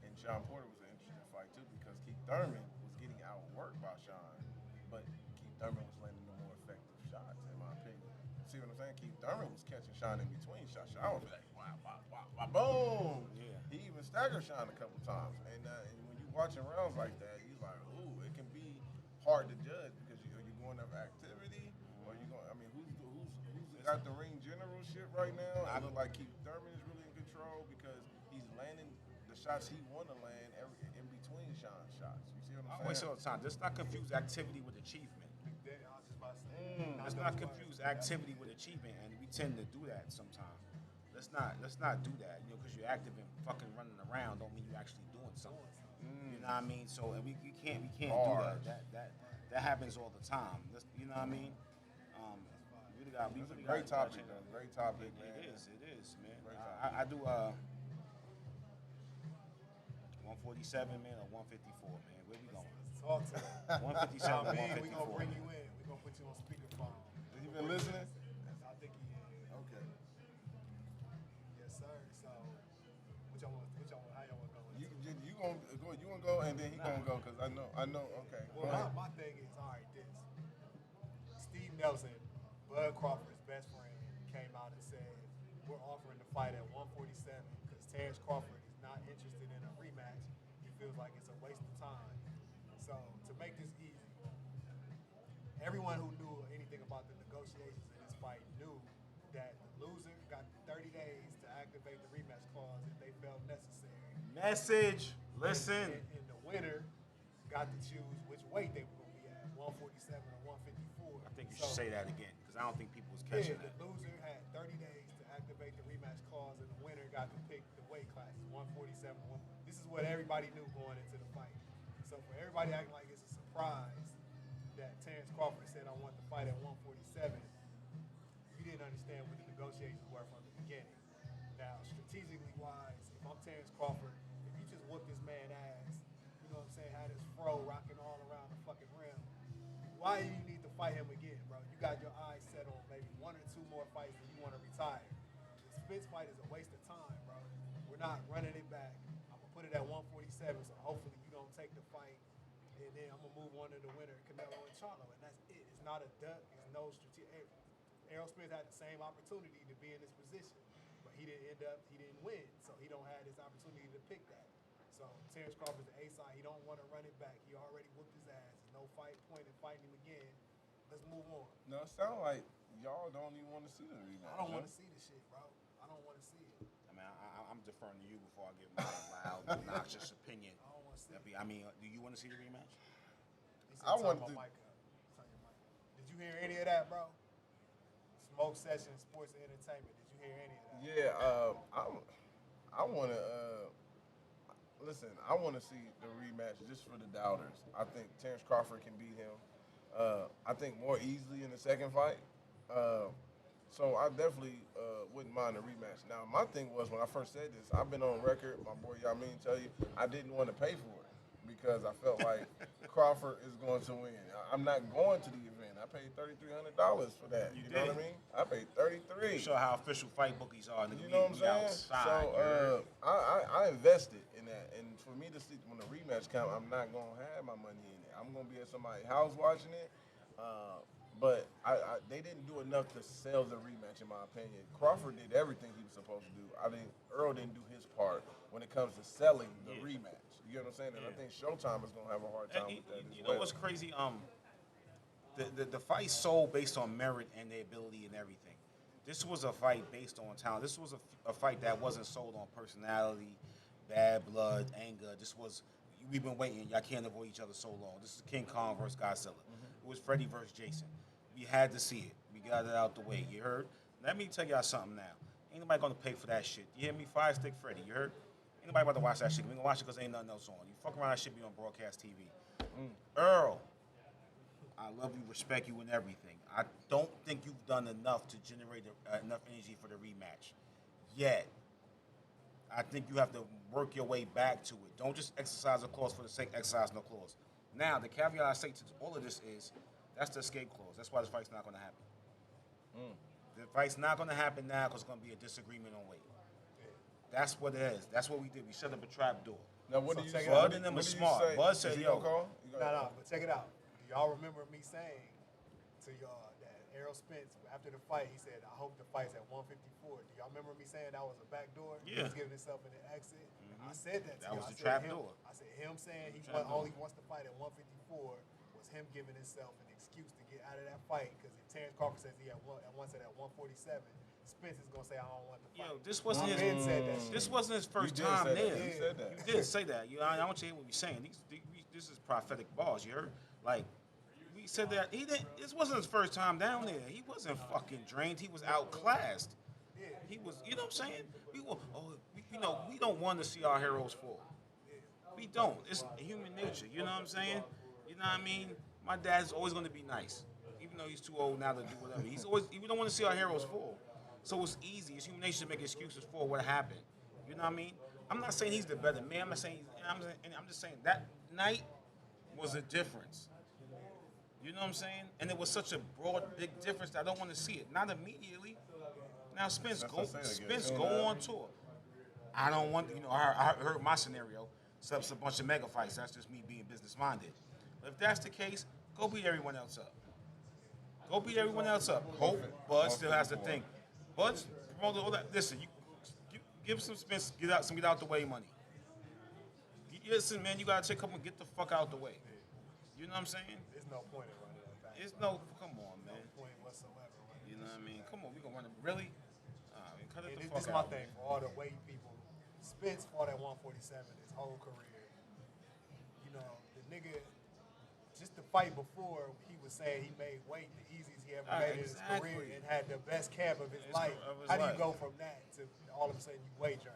and Sean Porter was an interesting fight too, because Keith Thurman was getting outworked by Sean, but Keith Thurman was landing the more effective shots, in my opinion. See what I'm saying? Keith Thurman was catching Sean in between shots. Sean was like, wow, boom. Yeah. He even staggered Sean a couple times, and when you watching rounds like that, you're like, ooh, it can be hard to judge, because you're going up activity, or you're going. I mean, who's got the ring generalship right now? I look like Keith Thurman is really in control, because he's landing the shots he want to land in between Sean's shots. You see what I'm saying? I always say all the time, let's not confuse activity with achievement. I was just about to say. Let's not confuse activity with achievement, and we tend to do that sometimes. Let's not do that. Because you're active and fucking running around don't mean you're actually doing something. You know what I mean? So and we can't do that. That happens all the time. You know what I mean? We really got. Great topic, though. Great topic, man. It is, man. Great topic. I do 147, man, or 154, man. Where we going? Talk to him. 157, We 154. gonna bring you in. We gonna put you on speakerphone. Has he been listening? I think he is. Okay. Yes, sir. So, how y'all You gonna go, and then he gonna go because I know. Okay. Well, my thing is, all right, this. Steve Nelson, Bud Crawford's best friend, came out and said, we're offering the fight at 147 because Terrence Crawford is not interested in a rematch. He feels like it's a waste of time. So to make this easy, everyone who knew anything about the negotiations in this fight knew that the loser got 30 days to activate the rematch clause if they felt necessary. Message. Listen. And the winner got to choose which weight they were going to be at, 147 or 154. I think you should say that again because I don't think people was catching that. The loser had 30 days to activate the rematch clause, and the winner got to pick the weight classes, 147. This is what everybody knew going into the fight. So for everybody acting like it's a surprise that Terrence Crawford said, I want the fight at 147, you didn't understand what the negotiations were from the beginning. Now, strategically wise, if I'm Terrence Crawford, if you just whoop this man ass, you know what I'm saying, had his fro rocking all around the fucking rim, why do you need to fight him again, bro? You got your eyes set on maybe 1 or 2 more fights and you want to retire. The Spence fight is a waste of time, bro. We're not running it back. I'm going to put it at 147, so hopefully you don't take the fight, and then I'm going to move on to the winner, Canelo and Charlo, and that's it. It's not a duck. It's no strategic. Errol Spence had the same opportunity to be in this position, but he didn't win, so he don't have this opportunity to pick that. So Terrence Crawford's the A side. He don't want to run it back. He already whooped his ass. There's no point in fighting him again. Let's move on. No, it sounds like y'all don't even want to see the rematch. I don't want to see the shit, bro. I don't want to see it. I mean, I'm deferring to you before I give my loud, obnoxious opinion. I don't want to see it. I mean, do you want to see the rematch? He said, turn your mic up. Did you hear any of that, bro? Smoke Session, Sports and Entertainment. Did you hear any of that? Yeah, I want to listen. I want to see the rematch just for the doubters. I think Terrence Crawford can beat him. I think more easily in the second fight. So I definitely wouldn't mind a rematch. Now, my thing was when I first said this, I've been on record, my boy Yamin tell you, I didn't want to pay for it because I felt like Crawford is going to win. I'm not going to the event. I paid $3,300 for that. You know what I mean? I paid $33. Show how official fight bookies are. You know what I'm saying? So I invested in that, and for me to see when the rematch comes, I'm not gonna have my money in it. I'm gonna be at somebody's house watching it. But they didn't do enough to sell the rematch, in my opinion. Crawford did everything he was supposed to do. I think Earl didn't do his part when it comes to selling the rematch. You know what I'm saying? And I think Showtime is gonna have a hard time with that as well. You know what's crazy? The fight sold based on merit and their ability and everything. This was a fight based on talent. This was a fight that wasn't sold on personality, bad blood, anger. We've been waiting. Y'all can't avoid each other so long. This is King Kong versus Godzilla. It was Freddie versus Jason. We had to see it. We got it out the way. You heard? Let me tell y'all something now. Ain't nobody gonna pay for that shit. You hear me? Fire Stick Freddie. You heard? Ain't nobody about to watch that shit. We gonna watch it because ain't nothing else on. You fuck around, that shit be on broadcast TV. Earl, I love you, respect you, and everything. I don't think you've done enough to generate enough energy for the rematch yet. I think you have to work your way back to it. Don't just exercise a clause for the sake of exercise no clause. Now, the caveat I say to all of this is that's the escape clause. That's why this fight's not going to happen. The fight's not going to happen now because it's going to be a disagreement on weight. That's what it is. That's what we did. We set up a trap door. Now, what do you say? Bud and them was smart. Bud said, yo. No, but check it out. Do y'all remember me saying to y'all that Errol Spence, after the fight, he said, I hope the fight's at 154. Do y'all remember me saying that was a back door? Yeah. He was giving himself an exit. I said that to That y'all. was the trap door. I said him saying he wants to fight at 154 was him giving himself an excuse to get out of that fight because if Terrence Crawford says he wants it at 147, Spence is gonna say I don't want the fight. Yo, this wasn't his first time there. You said that. You did say that. I want you to hear what we're saying. This is prophetic bars. You heard? Like we said that he didn't. This wasn't his first time down there. He wasn't fucking drained. He was outclassed. He was. You know what I'm saying? We don't want to see our heroes fall. We don't. It's human nature. You know what I'm saying? You know what I mean? My dad's always going to be nice, even though he's too old now to do whatever. We don't want to see our heroes fall. So it's easy. It's human nature to make excuses for what happened. You know what I mean? I'm not saying he's the better man. I'm not saying. I'm just saying that night was a difference. You know what I'm saying? And it was such a broad, big difference that I don't want to see it. Not immediately. Now Spence go on tour. I don't want. I heard my scenario. set up a bunch of mega fights. That's just me being business minded. But if that's the case, go beat everyone else up. Go beat everyone else up. Hope Bud still has to think. Bud's promoter, all that. Listen, you give some Spence, get out the way money. Listen, man, you gotta take a couple and get the fuck out the way. You know what I'm saying? There's no point in running that back. Come on, man. No point whatsoever. You know what I mean? Come on, we gonna run it. Really? Cut it the fuck This is out. my thing for all the weight people. Spence fought at 147 his whole career. You know, the nigga, just the fight before, he was saying he made weight the easiest he ever made in his career and had the best camp of his life. How do you go from that to all of a sudden you weight drain?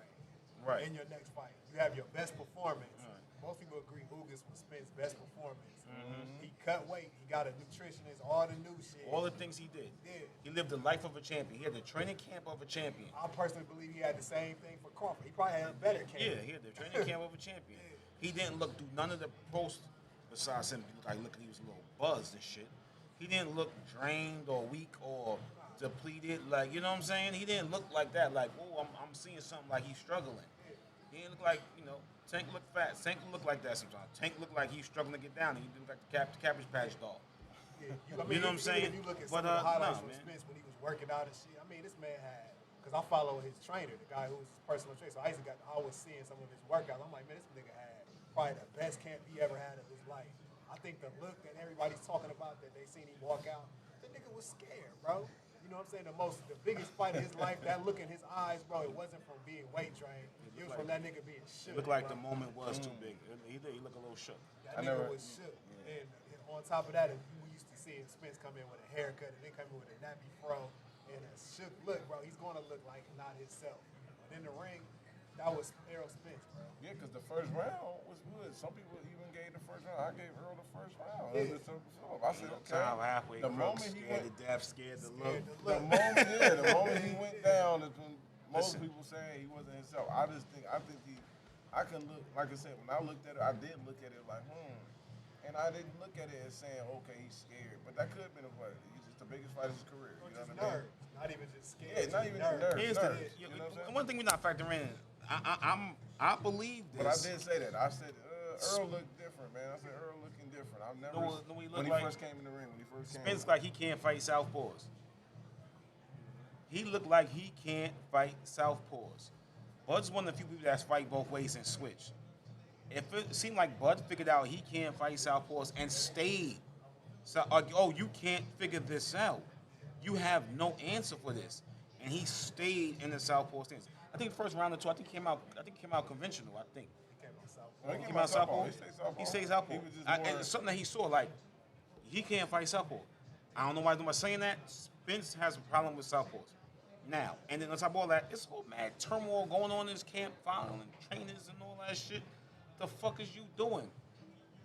Right. In your next fight, you have your best performance. Right. Most people agree Ugas was Spence's best performance. Mm-hmm. He cut weight. He got a nutritionist. All the new shit. All the things he did. Yeah. He lived the life of a champion. He had the training camp of a champion. I personally believe he had the same thing for Crawford. He probably had a better camp. Yeah, he had the training camp of a champion. Yeah. He didn't look through none of the posts besides him. He was a little buzzed and shit. He didn't look drained or weak or depleted. Like, you know what I'm saying? He didn't look like that. Like, oh, I'm seeing something like he's struggling. He didn't look like, Tank looked fat. Tank looked like that sometimes. Tank looked like he's struggling to get down. He looked like the Cabbage Patch doll. Yeah, you know what I'm saying? If you look at some of the highlights from Spence when he was working out and shit, I mean, this man had, because I follow his trainer, the guy who was his personal trainer, so I was seeing some of his workouts. I'm like, man, this nigga had probably the best camp he ever had of his life. I think the look that everybody's talking about that they seen him walk out, the nigga was scared, bro. You know what I'm saying? The biggest fight of his life, that look in his eyes, bro, it wasn't from being weight drained. It was from that nigga being shook. It looked like the moment was too big. He looked a little shook. That nigga was shook. Yeah. And on top of that, we used to see Spence come in with a haircut and then come in with a nappy fro and a shook look, bro. He's going to look like not himself. But in the ring, that was Errol Spence, bro. Yeah, because the first round was good. Some people even gave the first round. I gave Earl the first round. Yeah. I said, okay. Halfway the moment he scared went, to death, scared to look. The moment he went down is when most people saying he wasn't himself. I think I can look, like I said, when I looked at it, I did look at it like, and I didn't look at it as saying, okay, he's scared. But that could have been a fight. He's just the biggest fight of his career. You know what I mean? Not even just scared. Yeah, not even nerves. You know what I'm saying? One thing we're not factoring in, I believe this. But I did say that. I said Earl looked different, man. I said Earl looking different. I've never when he first came in the ring. Spence like he can't fight southpaws. He looked like he can't fight southpaws. Bud's one of the few people that's fight both ways and switch. If it seemed like Bud figured out he can't fight southpaws and stayed, so you can't figure this out. You have no answer for this, and he stayed in the southpaw stance. I think first round or two, I think he came out conventional. I think. He came out southpaw. He stays southpaw. And it's something that he saw, like, he can't fight southpaw. I don't know why I'm saying that. Spence has a problem with southpaws. Now, and then on top of all that, it's whole mad turmoil going on in his camp, following trainers and all that shit. The fuck is you doing?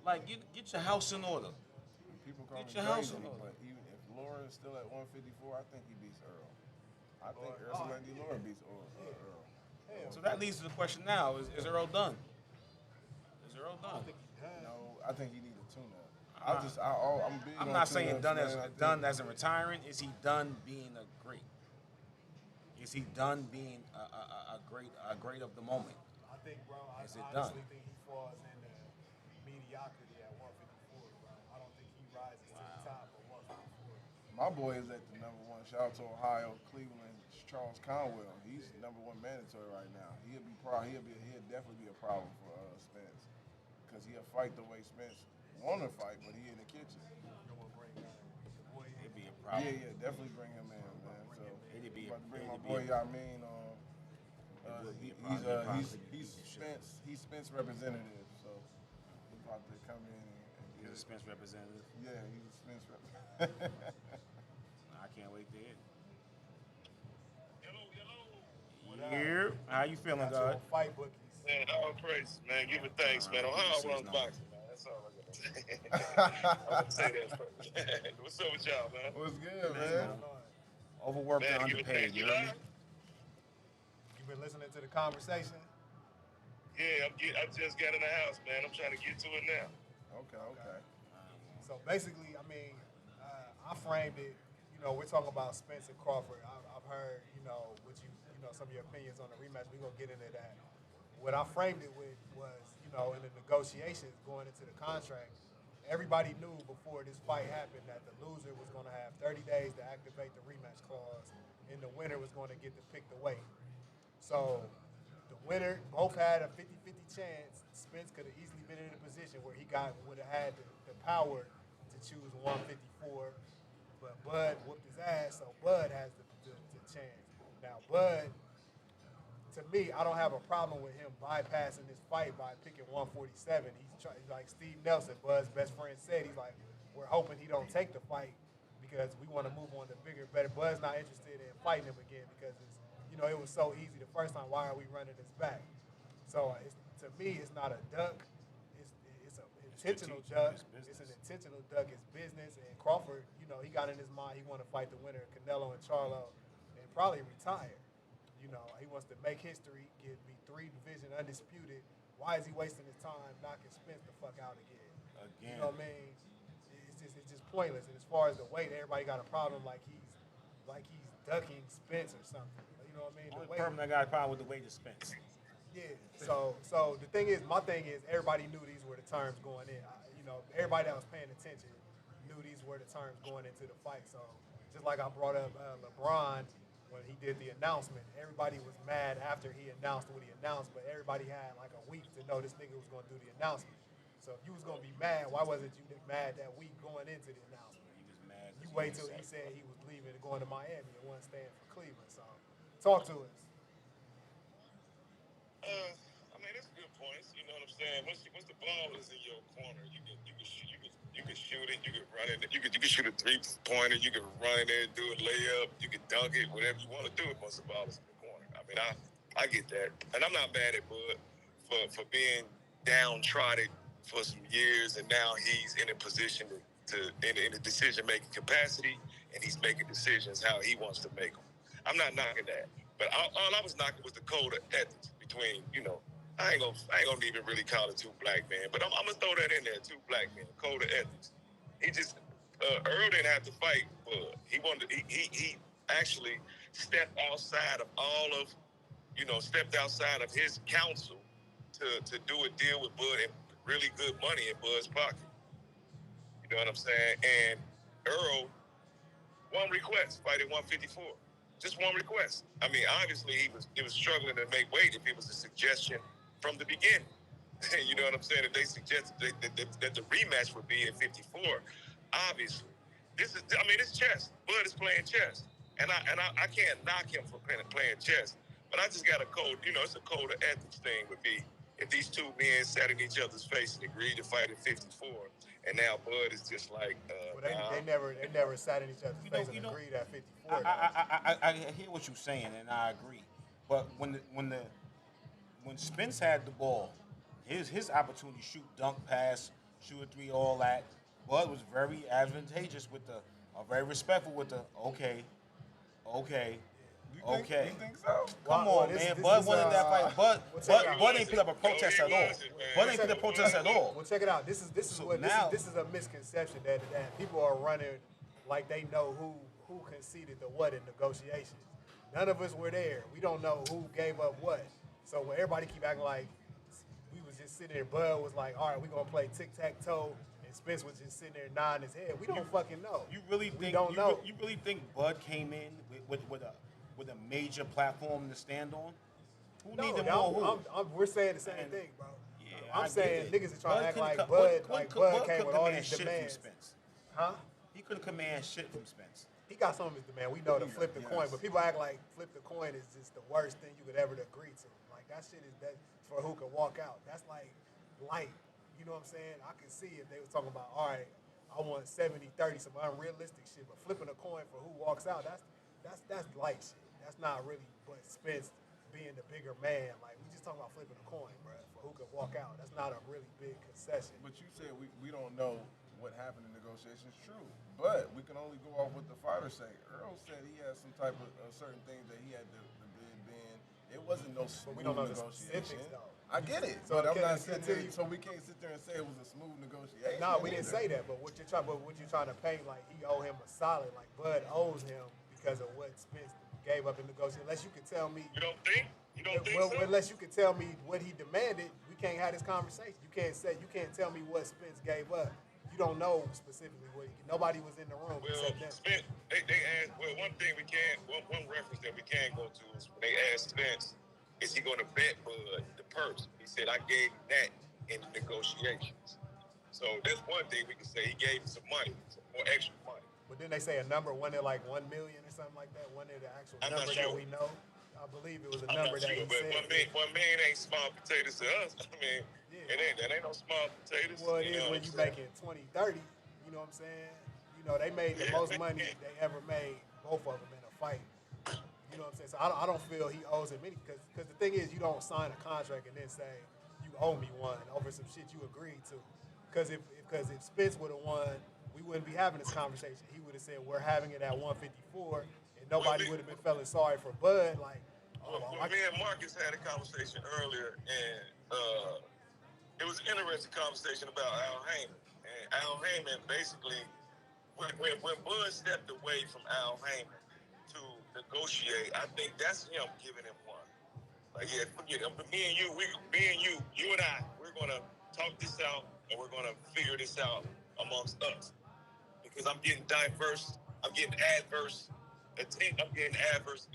Like, get your house in order. People call get your house in order. But even if Laura is still at 154, I think he beats Earl. I think Ursulandi Laura beats Earl. So that leads to the question now: Is Earl done? Is Earl done? No, I think he needs a tune-up. I'm not saying done as in retiring. Is he done being a great? Is he done being a great of the moment? I think, bro. I honestly think he falls into mediocrity at 154, bro. I don't think he rises to the top of 154. My boy is at the #1. Shout out to Ohio, Cleveland, Charles Conwell. He's #1 mandatory right now. He'll definitely be a problem for Spence because he'll fight the way Spence want to fight, but he in the kitchen. It'd be a problem. Yeah, definitely bring him in, man. So it'd be about to bring my boy Yamin on. He's Spence representative, so he's about to come in and he's a Spence representative. Yeah, he's a Spence representative. I can't wait to hear. Here, how you feeling, God? Fight Bookies. Man, all praise, man. Give it thanks, man. Ohio runs boxing, man. That's all I gotta say. I'm gonna say that first. What's up with y'all, man? What's good, man? Overworked and underpaid, you know what I mean? You been listening to the conversation? Yeah, I just got in the house, man. I'm trying to get to it now. Okay. So basically, I mean, I framed it. You know, we're talking about Spence and Crawford. I've heard, what some of your opinions on the rematch. We're gonna get into that. what I framed it with was, you know, in the negotiations going into the contract, everybody knew before this fight happened that the loser was going to have 30 days to activate the rematch clause, and the winner was going to get to pick the weight. So the winner both had a 50-50 chance. Spence could have easily been in a position where he would have had the power to choose 154, but Bud whooped his ass, so Bud has the chance. Now Bud, to me, I don't have a problem with him bypassing this fight by picking 147. Like Steve Nelson, Bud's best friend, said. He's like, we're hoping he don't take the fight because we want to move on to bigger, better. Bud's not interested in fighting him again because it was so easy the first time. Why are we running this back? So to me, it's not a duck. It's an intentional duck. It's an intentional duck. It's business. And Crawford, he got in his mind he want to fight the winner, Canelo and Charlo, and probably retire. He wants to make history, be 3-division undisputed. Why is he wasting his time knocking Spence the fuck out again? You know what I mean? It's just pointless. And as far as the weight, everybody got a problem like he's ducking Spence or something. You know what I mean? The only person that got a problem with the weight is Spence. Yeah. So the thing is, my thing is, everybody knew these were the terms going in. Everybody that was paying attention knew these were the terms going into the fight. So just like I brought up LeBron. When he did the announcement, everybody was mad after he announced what he announced, but everybody had like a week to know this nigga was going to do the announcement. So if you was going to be mad, why wasn't you mad that week going into the announcement? He was mad. You wait till he said he was leaving and going to Miami and wasn't staying for Cleveland. So talk to us. I mean, that's good points. You know what I'm saying? Once the ball is in your corner, you can shoot it, you can run it, you can shoot a 3-pointer, you can run in there, do a layup, you can dunk it, whatever you want to do once the ball is in the corner. I mean, I get that, and I'm not mad at Bud for being downtrodden for some years, and now he's in a position in a decision-making capacity, and he's making decisions how he wants to make them. I'm not knocking that, but all I was knocking was the code of ethics between, I ain't gonna even really call it two black men, but I'm gonna throw that in there, two black men, code of ethics. He just Earl didn't have to fight Bud. He actually stepped outside of stepped outside of his counsel to do a deal with Bud and really good money in Bud's pocket. You know what I'm saying? And Earl, one request, fighting 154. Just one request. I mean, obviously he was struggling to make weight if it was a suggestion from the beginning. You know what I'm saying? If they suggested that the rematch would be at 54, obviously. It's chess. Bud is playing chess. And I can't knock him for playing chess. But I just got a code, it's a code of ethics thing would be if these two men sat in each other's face and agreed to fight at 54, and now Bud is just like, they never sat in each other's face and agreed at 54. I hear what you're saying, and I agree. But when Spence had the ball, his opportunity to shoot, dunk, pass, shoot a 3, all that, Bud was very advantageous very respectful with the okay. You think so? Come on, man. Bud wanted that fight. Bud ain't put up a protest at all. Bud ain't put up a protest at all. Well, check it out. This is a misconception that people are running like they know who conceded the what in negotiations. None of us were there. We don't know who gave up what. So when everybody keep acting like we was just sitting there, Bud was like, all right, we're going to play tic-tac-toe, and Spence was just sitting there nodding his head. We don't fucking know. You really think Bud came in with a major platform to stand on? Who needed more? We're saying the same thing, bro. Yeah, I'm saying niggas are trying to act like Bud came with all these demands. Huh? He couldn't command shit from Spence. He got some of his demand. We know to flip the coin, but people act like flip the coin is just the worst thing you could ever agree to. Like that shit is that for who could walk out. That's like light. You know what I'm saying? I can see if they was talking about, all right, I want 70-30, some unrealistic shit, but flipping a coin for who walks out, that's light shit. That's not really but Spence being the bigger man. Like we just talking about flipping a coin, bro, for who could walk out. That's not a really big concession. But you said we don't know what happened in negotiations. True, but we can only go off what the fighter say. Earl said he had some type of certain things that he had to bid. It wasn't no smooth negotiation. I get it, so I'm not sitting there. So we can't sit there and say it was a smooth negotiation. No, we didn't say that. But what you're trying to paint like he owe him a solid, like Bud owes him because of what Spence gave up in negotiation. Unless you can tell me. You don't think? You don't think Well, so? unless you can tell me what he demanded, we can't have this conversation. You can't tell me what Spence gave up. You don't know specifically what nobody was in the room Well, except them. Spence, they asked. Well, one thing we can, one reference that we can go to is when they asked Spence, is he going to bet Bud the purse? He said, I gave him that in the negotiations. So that's one thing we can say. He gave him some money, some more extra money. But then they say a number, one at like 1 million or something like that. One at the actual I'm not number that sure. we know. I believe it was a I'm number not that sure, he but said. one million ain't small potatoes to us. I mean, Yeah. that ain't no small potatoes. Well, it You is know when what you I'm saying? making 20, 30. You know what I'm saying? You know, they made the most money they ever made, both of them in a fight. You know what I'm saying? So I don't feel he owes him any because the thing is you don't sign a contract and then say you owe me one over some shit you agreed to. Because if Spence would have won, we wouldn't be having this conversation. He would have said we're having it at 154, and nobody would have been feeling sorry for Bud. Like, oh, Well, me and Marcus had a conversation earlier, and it was an interesting conversation about Al Heyman. And Al Heyman basically, when Bud stepped away from Al Heyman to negotiate, I think that's him giving him one. Like, yeah, forget it. But me and you and I, we're gonna talk this out, and we're gonna figure this out amongst us. Because I'm getting diverse, I'm getting adverse, I'm getting adverse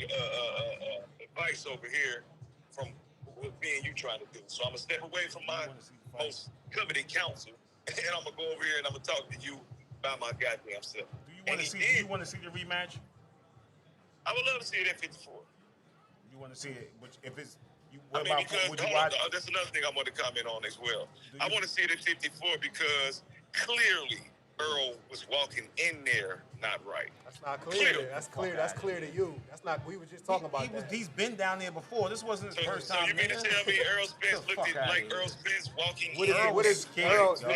advice over here from what me and you trying to do. So I'm gonna step away from my most coveted counsel, and I'm gonna go over here and I'm gonna talk to you about my goddamn self. Do you want to see? Do you want to see the rematch? I would love to see it at 54. You want to see it? Which if it's you? I What mean, about? because Would you watch? that's another thing I want to comment on as well. I want to see it at 54 because clearly Earl was walking in there not right. that's not clear. That's clear. That's clear to you. That's not. We were just talking about that. He's been down there before. This wasn't his first time. So you mean to tell me Earl Spence looked like Earl Spence walking in? What is scared, Earl? dog.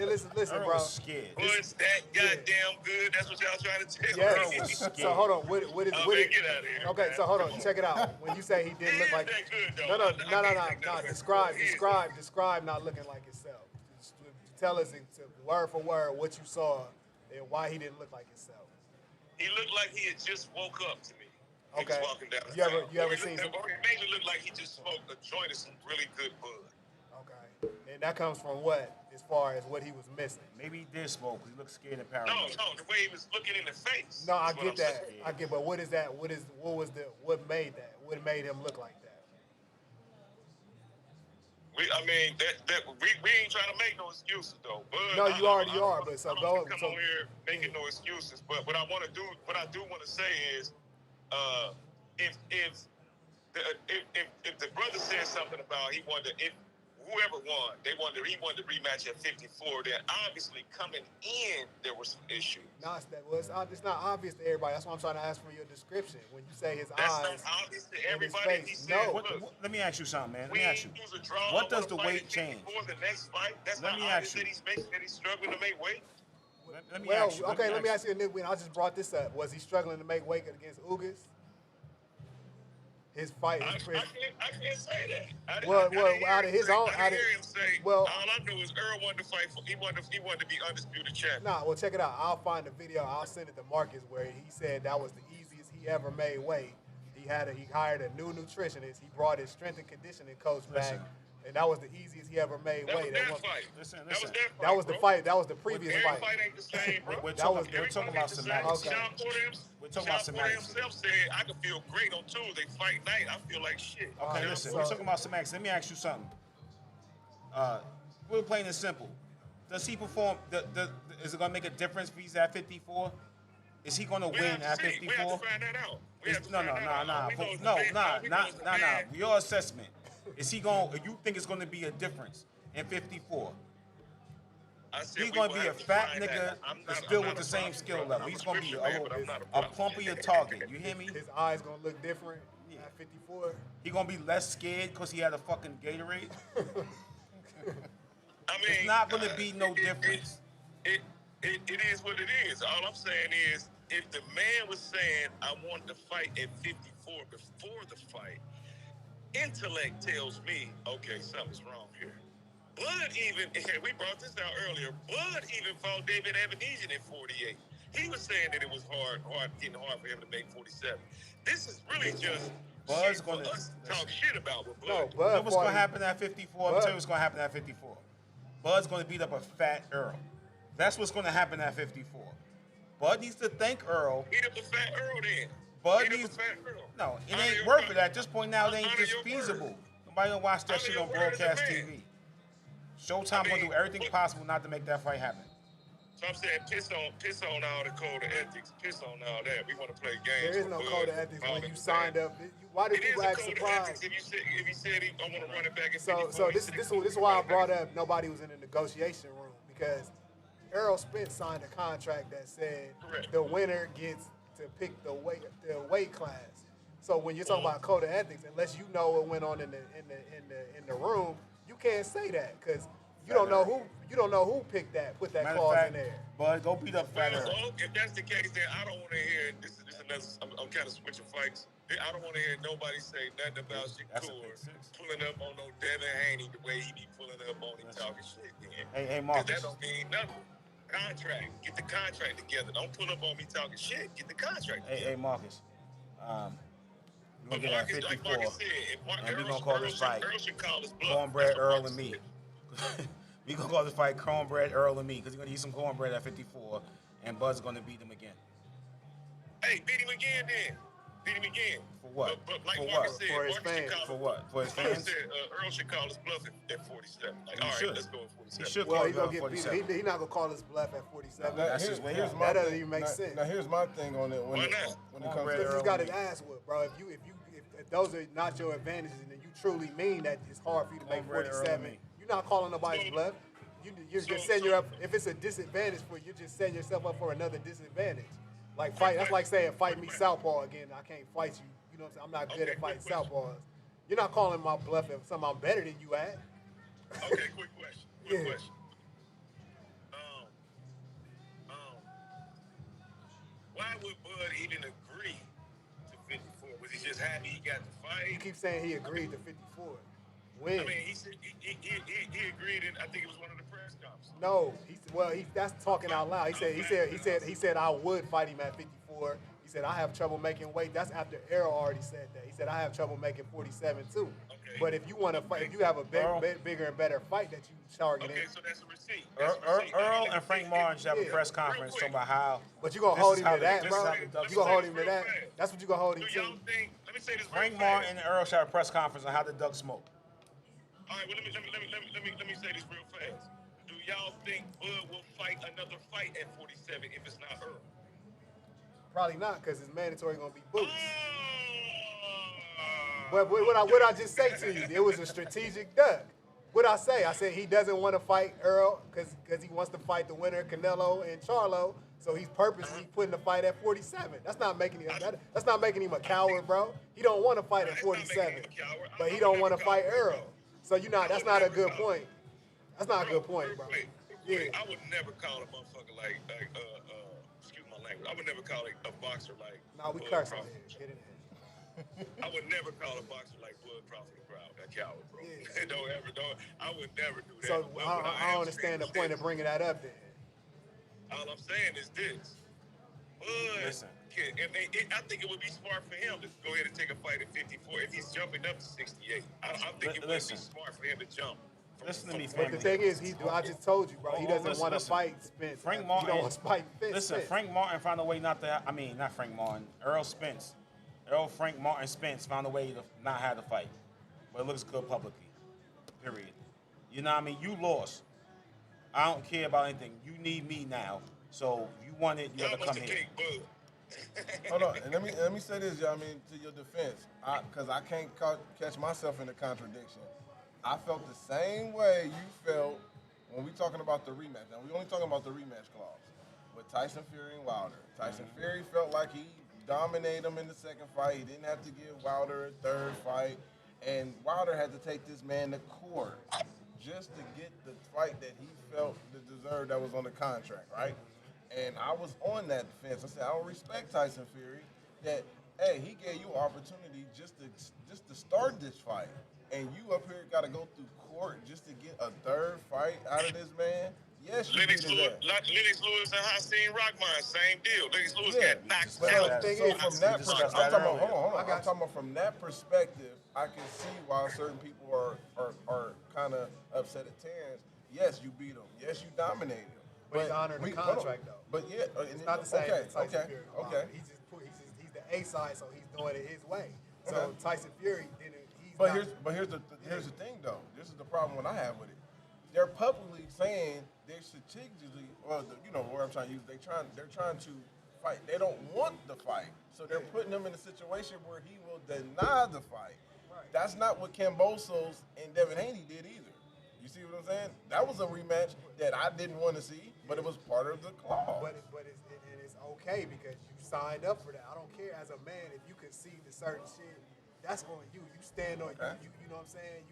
Listen, Earl bro. was scared. Was that goddamn good? That's what y'all trying to tell Yes. me. was scared. So hold on. What is? Okay, What is? get out of here. Okay, man. so hold on. Check it out. When you say he didn't look like, that good, though. no. Describe not looking like himself. Just tell us word for word what you saw and why he didn't look like himself. He looked like he had just woke up to me. He Okay. was walking down the You ever seen some? Or he made it look like he just smoked a joint of some really good bud. Okay. And that comes from what? As far as what he was missing. Maybe he did smoke. He looked scared and No, paranoid. the way he was looking in the face. No, I is what get I'm that. saying. I get, but what is that? What made that? What made him look like that? We ain't trying to make no excuses though. But No, you already are. But so I don't go. come So on here making no excuses. But what I do want to say is, if the brother said something about he wanted if whoever won, he wanted to rematch at 54. Then obviously coming in there were some issues. no, it's not obvious to everybody. That's why I'm trying to ask for your description. When you say his That's eyes, not obvious to and his everybody. face. He said, No. look, Let me ask you something, man. Let we me ask you. use a draw. What does the weight change? For the next fight, that's Let not me obvious ask you. that he's struggling to make weight. Let me Well, ask you. okay. Let me ask you. I just brought this up. Was he struggling to make weight against Ugas? His fight. I can't say that. I didn't Out of his own. I didn't hear him say. Well, all I know is Earl wanted to fight for. He wanted to be undisputed champion. nah. Well, check it out. I'll find the video. I'll send it to Marcus where he said that was the easiest he ever made weight. He hired a new nutritionist. He brought his strength and conditioning coach back, and that was the easiest he ever made That was weight. that fight. Listen. That was the fight. That was the previous Every fight. fight ain't the same, bro. We're That talking about semantics. Okay. We're talking about Sean Porter semantics. himself said, I could feel great on Tuesday. Fight night, I feel like shit. Okay, Sean listen. Porter. We're talking about semantics. Let me ask you something. We're plain and simple. Does he perform? Is it gonna make a difference if he's at 54? Is he gonna win at 54? We have to find that out. Nah. Your assessment. Is he going? You think it's going to be a difference in 54? He's going to be a fat nigga still with the same skill level. He's going to be a plumpier target. You hear me? His eyes gonna look different at 54. He going to be less scared because he had a fucking Gatorade. I mean, It's not going to be no difference. It is what it is. All I'm saying is, if the man was saying, I want to fight at 54 before the fight, intellect tells me, okay, something's wrong here. Bud even, we brought this out earlier, Bud even fought David Ebenezer at 48. He was saying that it was getting hard for him to make 47. This is really just Bud's shit going for to us to talk shit about what Bud. No, do. You know Bud what's going fought to him. happen at 54? I'm going to tell you what's going to happen at 54. Bud's going to beat up a fat Earl. That's what's going to happen at 54. Bud needs to thank Earl. Beat up a fat Earl then. Bud Beat up needs. a fat Earl. No, it Honor ain't your worth word. it. At this point now, it ain't Honor just your feasible. word. Nobody gonna watch that Honor shit your on word as a broadcast man. TV. Showtime gonna do everything possible not to make that fight happen. So I'm saying piss on all the code of ethics, piss on all that. We want to play games. There is for no Bud, code of ethics all when them you things. signed up. Why do It is people a act code of surprised? ethics if he said he I want to run it back in So 54. this is why I brought up nobody was in the negotiation room, because Errol Spence signed a contract that said Correct. the winner gets to pick the weight class. So when you're talking about code of ethics, unless you know what went on in the room, you can't say that, because you don't know who picked that, put that Matter clause of fact, in there. Bud, go beat up Fat Earl. Well, if that's the case, then I don't want to hear this. Another. I'm kind of switching fights. I don't want to hear nobody say nothing about That's a Shakur big six. pulling up on no Devin Haney the way he be pulling up on him talking shit. Then. Hey, 'Cause Marcus. that don't mean nothing. Contract. Get the contract together. Don't pull up on me talking shit. Get the contract together. Hey, Marcus. We're But gonna get at Marcus, like 54, Marcus said, if and we're gonna call this fight Earl should call his bluff. Cornbread That's what Earl Marcus and me. said. We gonna call this fight Cornbread Earl and me, because he's gonna eat some cornbread at 54, and Bud's gonna beat him again. Hey, beat him again then. Beat him again. For what? But like For Marcus what? said, For his Marcus should fans. call For what? For his Marcus fans? said Earl should call his bluff at 47. Like, He all right, should. let's go at 47. He should Well, call he's it gonna at get 47. beat. He's not gonna call his bluff at 47. That's his way out. That doesn't even make sense. Now here's my thing on it when Why it, not? when it comes Cornbread to Because Earl he's got and his me. ass whooped, bro. If those are not your advantages, and then you truly mean that it's hard for you to make Cornbread Earl and 47, me. you're not calling nobody's bluff. You're just setting you up. If it's a disadvantage for you, you're just setting yourself up for another disadvantage. Like fight. That's like saying fight me southpaw again. I can't fight you. You know what I'm saying? I'm not good at fighting southpaws. You're not calling my bluff if something I'm better than you at. Okay, quick question. Quick Yeah. question. Why would Bud even agree to 54? Was he just happy he got the fight? You keep saying he agreed to 54. When? I mean, he said he agreed, and I think it was one of the press conferences. No, that's talking out loud. He said I would fight him at 54. He said I have trouble making weight. That's after Errol already said that. He said I have trouble making 47 too. Okay. But if you want to fight, if you have a bigger and better fight that you targeting, Okay, so that's a receipt. That's a receipt. Earl and Frank Martin should have a Yeah. press conference talking about how. but you gonna This hold is him how to the- that, this bro. is how the Ducks You gonna play. hold him to that? That's what you gonna hold him Do y'all to. think? Let me say this. Frank real Martin fast. and Earl should have a press conference on how the Ducks smoke. All right, well, let me say this real fast. Do y'all think Bud will fight another fight at 47 if it's not Earl? Probably not, because it's mandatory gonna be boots. Oh. But what I just say to you, it was a strategic duck. What I say? I said he doesn't want to fight Earl because he wants to fight the winner, Canelo and Charlo. So he's purposely putting the fight at 47. That's not making him a coward, bro. He don't want to fight at 47, but he don't want to fight Earl. So that's not a good point. That's not a good point, bro. Yeah. I would never call a motherfucker like excuse my language. I would never call a boxer like. No, we Bud curse on Crawford. here. Get in there. I would never call a boxer like Bud Crawford a coward, bro. Yeah. don't. I would never do that. So But I what don't am understand the saying point is of bringing that up then. All I'm saying is this. Bud, Listen. I think it would be smart for him to go ahead and take a fight at 54 if he's jumping up to 68. I think it would be Listen. smart for him to jump. Listen to me, But the thing is, I just told you, bro. He doesn't Listen, want to listen. fight Spence. Frank He Martin. don't want to fight Spence. Listen, Frank Martin found a way not to. Not Frank Martin. Earl Spence. Frank Martin Spence found a way to not have the fight, but it looks good publicly. Period. You know what I mean? You lost. I don't care about anything. You need me now. So you want it, you Y'all gotta must come have here. kicked Bud. Hold on, and let me say this, y'all. I mean, to your defense, because I can't catch myself in a contradiction. I felt the same way you felt when we talking about the rematch. Now we only talking about the rematch clause with Tyson Fury and Wilder. Tyson Fury felt like he dominated him in the second fight. He didn't have to give Wilder a third fight, and Wilder had to take this man to court just to get the fight that he felt deserved that was on the contract, right? And I was on that defense. I said, I don't respect Tyson Fury that, hey, he gave you an opportunity just to start this fight. And you up here got to go through court just to get a third fight out of this man? Yeah, Yes, you Lennox beat his ass. Lewis and Hakeem Rockmine, same deal. Lennox Lewis Yeah, got knocked but out. the thing So is, from we that discussed perspective, that I'm talking about, earlier. hold on. I I'm got talking about from that perspective, I can see why certain people are kind of upset at Terrence. Yes, you beat him. Yes, you dominated him. But he's honoring the hold on. contract, though. But yeah, it's not the same as Tyson okay, Fury. okay. He's the A side, so he's doing it his way. So Okay. Tyson Fury didn't. He's But not, here's the thing though. This is the problem what I have with it. They're publicly saying they're strategically, you know what I'm trying to use. They're trying to fight. They don't want the fight, so they're putting him in a situation where he will deny the fight. Right. That's not what Kambosos and Devin Haney did either. You see what I'm saying? That was a rematch that I didn't want to see, but it was part of the clause. But it's okay because you signed up for that. I don't care as a man if you concede to certain shit. That's on you. You stand on you know what I'm saying?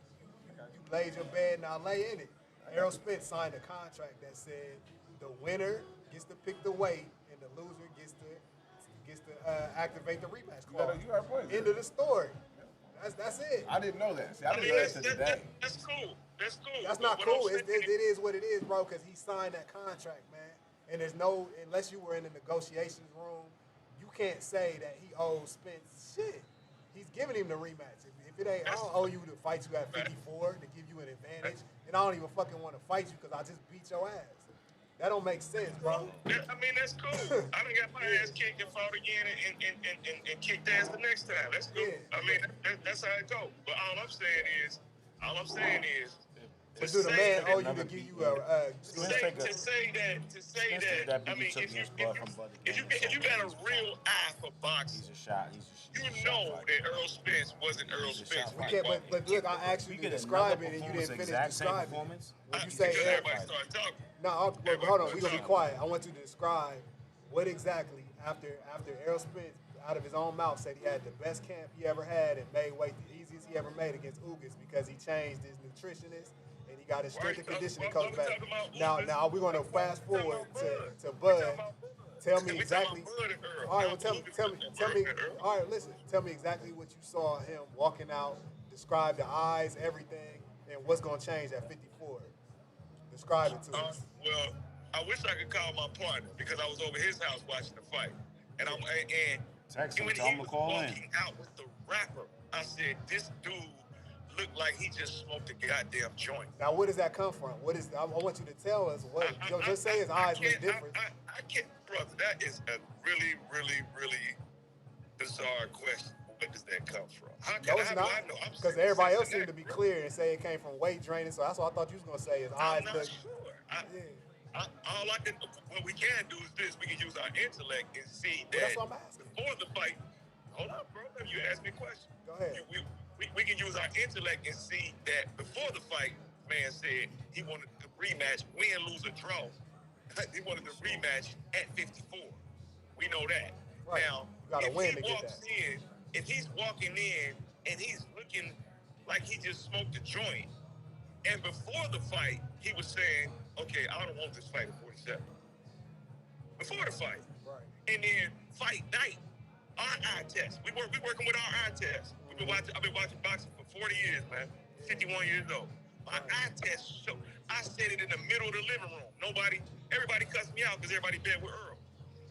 You laid your bed, now lay in it. Errol Spence signed a contract that said the winner gets to pick the weight and the loser gets to activate the rematch clause. You got a point. End of the story. That's it. I didn't know that. See, I I didn't mean, know that today. that's cool. That's cool. That's But not what cool. I'm It saying is what it is, bro, because he signed that contract, man. And there's no, unless you were in the negotiations room, you can't say that he owes Spence shit. He's giving him the rematch. If it ain't, I don't owe you to fight you at 54 to give you an advantage, and I don't even fucking want to fight you because I just beat your ass. That don't make sense, bro. I mean, that's cool. I done got my ass kicked and fought again and kicked ass the next time. That's cool. Yeah. I mean, that's how it go. But all I'm saying is, But do the man owe you to give you a to say that I mean, if you got a real eye for boxing, you know that Earl Spence wasn't Earl Spence. But look, I asked you to describe it and you didn't finish describing it. When you say because everybody started talking. no, hold on, we're gonna be quiet. I want you to describe what exactly after Errol Spence out of his own mouth said he had the best camp he ever had and made weight the easiest he ever made against Ugas because he changed his nutritionist and he got his strength and conditioning coach back. Now we're gonna fast forward to Bud. Tell me exactly. All right, well tell me. All right, listen. Tell me exactly what you saw him walking out. Describe the eyes, everything, and what's gonna change at 54. Describe it to us. Well, I wish I could call my partner because I was over his house watching the fight, and Text him, when tell he him to was call in. walking out with the rapper, I said, "This dude looked like he just smoked a goddamn joint." Now, where does that come from? What is? I want you to tell us what. Just say his eyes look different. I can't, brother. That is a really, really, really bizarre question. Where does that come from? No, it's not. Because everybody else seemed to be clear and say it came from weight training. So that's what I thought you was gonna say. His eyes I'm not look. sure. Yeah. What we can do is this: we can use our intellect and see Well, that that's what I'm asking. before the fight. Hold up, bro. You asked me a question. Go ahead. We can use our intellect and see that before the fight, man said he wanted the rematch, win, lose, or draw. He wanted the rematch at 54. We know that. Right. Now, You gotta win to get that. If he's walking in and he's looking like he just smoked a joint, and before the fight, he was saying, okay, I don't want this fight at 47. Before the fight. Right. And then fight night, our eye test. We working with our eye test. I've been watching boxing for 40 years, man. 51 years old. My eye test show. I said it in the middle of the living room. Everybody cussed me out because everybody bet with Earl.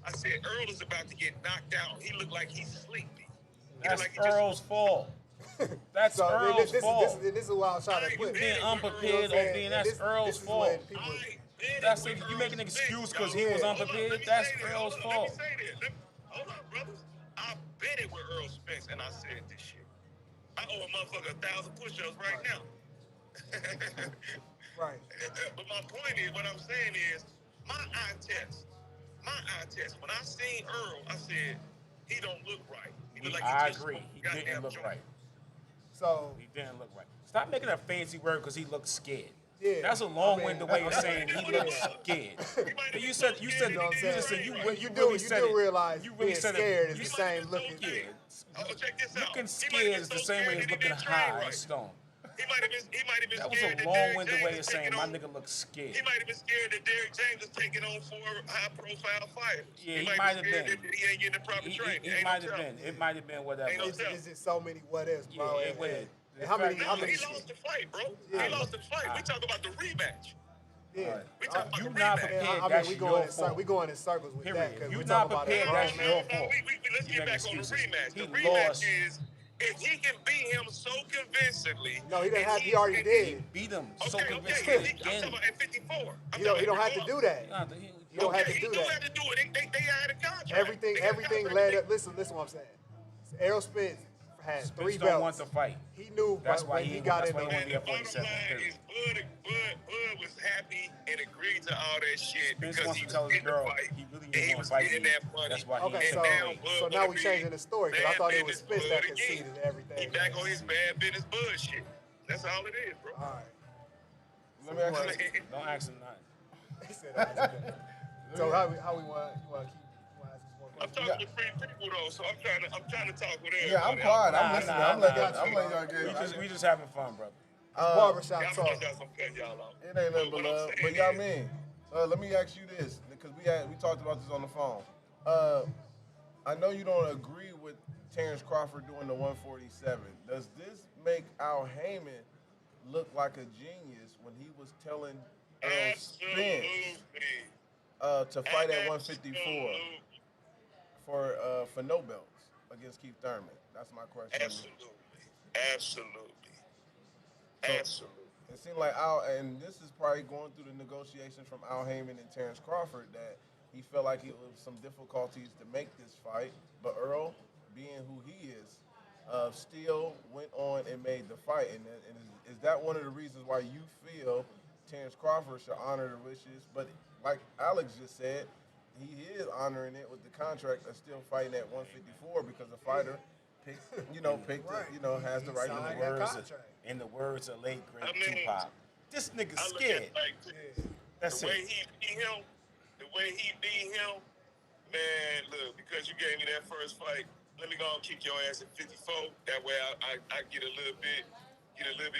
I said, Earl is about to get knocked out. He looked like he's sleepy. That's Earl's fault. That's Earl's fault. This is what I was trying to put. Being unprepared or being that's Earl's fault. That's it. You make an excuse because he was unprepared. That's Earl's fault. Let me say that. Hold on, brothers. I bet it with Earl Spence, and I said this shit. I owe a motherfucker 1,000 push-ups right now. Right. But my point is, what I'm saying is, my eye test. When I seen Earl, I said, he don't look right. He look like I agree. He didn't look right. So he didn't look right. Stop making a fancy word because he looked scared. Yeah, that's a long-winded way of saying he looked scared. You said you do realize you really said scared it. is the same looking. Oh, check this out. Looking scared is the same way as looking high and stoned. He might have been that was scared a long-winded way of saying my nigga looks scared. He might have been scared that Derrick James was taking on 4 high-profile fighters. Yeah, he might have been. He ain't getting the proper training. He might have been. It might have been whatever. It's just so many what ifs, bro. Yeah, How many? He lost the fight, bro. Yeah. He lost the fight. We talk about the rematch. Yeah. We talking about You the not rematch. prepared. I mean, That's we your going in fault. we going in circles with that Period. because If you we not talking about a prepared, grown that's man. your fault. Let's You get make back on the excuses. rematch. He The rematch lost. is if he can beat him so convincingly. No, he didn't and have. He already He did. beat him so Okay. convincingly I'm again. talking about at 54. He don't have to do that. He don't have to He do do that. have to do it. They had a contract. Everything They got a contract. led up. Listen what I'm saying. Errol Spence had Spence 3 don't belts. want to fight. He knew That's why when he got in he the want to be The at bottom 47. line Period. is Bud was happy and agreed to all that shit Spence because wants he to was tell his in the girl fight he really and didn't he want was to fight getting you. that money. That's why he Okay, took so away. so now we changing the story because I Bad thought it was business Spence that Bud again. conceded everything. He back on his bad business bullshit. That's all it is, bro. All right. Let me ask you. Don't ask him nothing. He said that. So how we want you want to keep asking some more I'm questions? talking to free people though, so I'm trying to talk with everybody. Yeah, I'm quiet. I'm Nah, listening. nah, I'm letting nah. y'all get. We just having fun, brother. It's barbershop Y'all talk. some cut y'all off. It ain't nothing but What I'm love. saying But y'all is- mean, let me ask you this because we talked about this on the phone. I know you don't agree with Terrence Crawford doing the 147. Does this make Al Heyman look like a genius when he was telling Earl Spence to fight at 154 for no belts against Keith Thurman? That's my question. Absolutely. So, it seemed like Al, and this is probably going through the negotiations from Al Heyman and Terrence Crawford, that he felt like it was some difficulties to make this fight, but Earl, being who he is, still went on and made the fight. And is that one of the reasons why you feel Terrence Crawford should honor the wishes? But like Alex just said, he is honoring it with the contract of still fighting at 154 because the fighter has the right signed to that work. contract. In the words of late great I mean, Tupac, this nigga I look scared. at like this. That's The way it. he beat him, man, look, because you gave me that first fight, let me go and kick your ass at 54. That way I get a little bit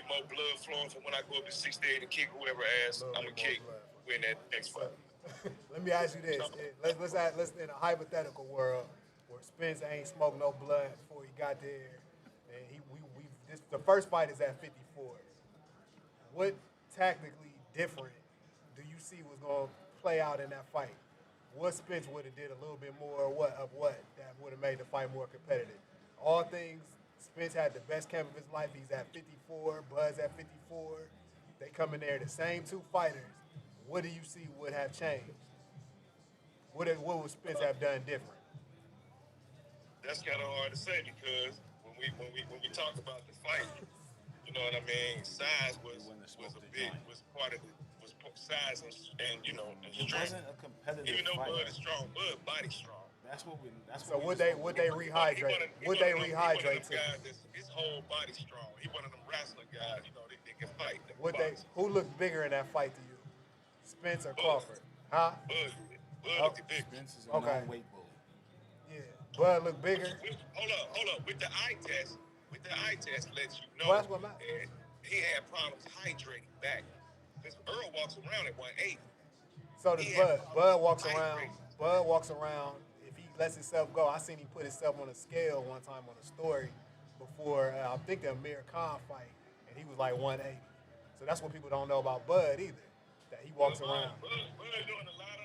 more blood flowing from when I go up to 68 and kick whoever ass I'm gonna kick win that next fight. Let me ask you this: let's in a hypothetical world where Spence ain't smoked no blood before he got there, and the first fight is at 54. What tactically different do you see was going to play out in that fight? What Spence would have did a little bit more what that would have made the fight more competitive? All things, Spence had the best camp of his life. He's at 54, Bud's at 54. They come in there, the same 2 fighters. What do you see would have changed? What would Spence have done different? That's kind of hard to say because when we talk about the fight, you know what I mean. Size was part of the size and you know and It strength. wasn't a competitive Even though fight. Bud is strong, Bud body strong. So would they rehydrate? Would they rehydrate too? His whole body strong. He one of them wrestler guys. You know they can fight. Who looked bigger in that fight to you? Spence or Bud. Crawford? Huh? Bud looked big. Spence is a non-weight bully. Yeah. Bud looked bigger. Hold up. With the eye test lets you know Well, that's what matters. he had problems hydrating back. Because Earl walks around at 180. So does Bud. Bud walks around. If he lets himself go, I seen him put himself on a scale one time on a story before I think the Amir Khan fight, and he was like 180. So that's what people don't know about Bud either. That he walks around. Bud doing a lot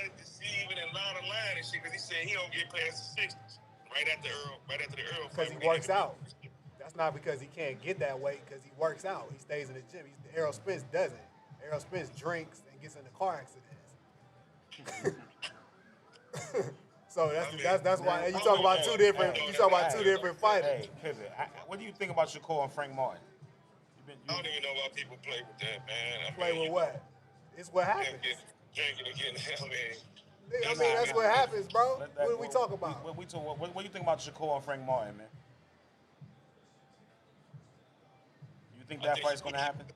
of deceiving and a lot of lying and shit because he said he don't get past the 60s. Right after the Earl Because fight. he works out. That's not because he can't get that weight, because he works out. He stays in the gym. Errol Spence doesn't. Errol Spence drinks and gets into car accidents. So that's why you talk about two different fighters. Hey, pivot. What do you think about Shakur and Frank Martin? I don't even know why people play with that, man. Play with what? It's what happens. Drinking and getting hell, man. I mean, that's what happens, bro. What do we talk about? What do you think about Shakur and Frank Martin, man? You think that fight's gonna happen?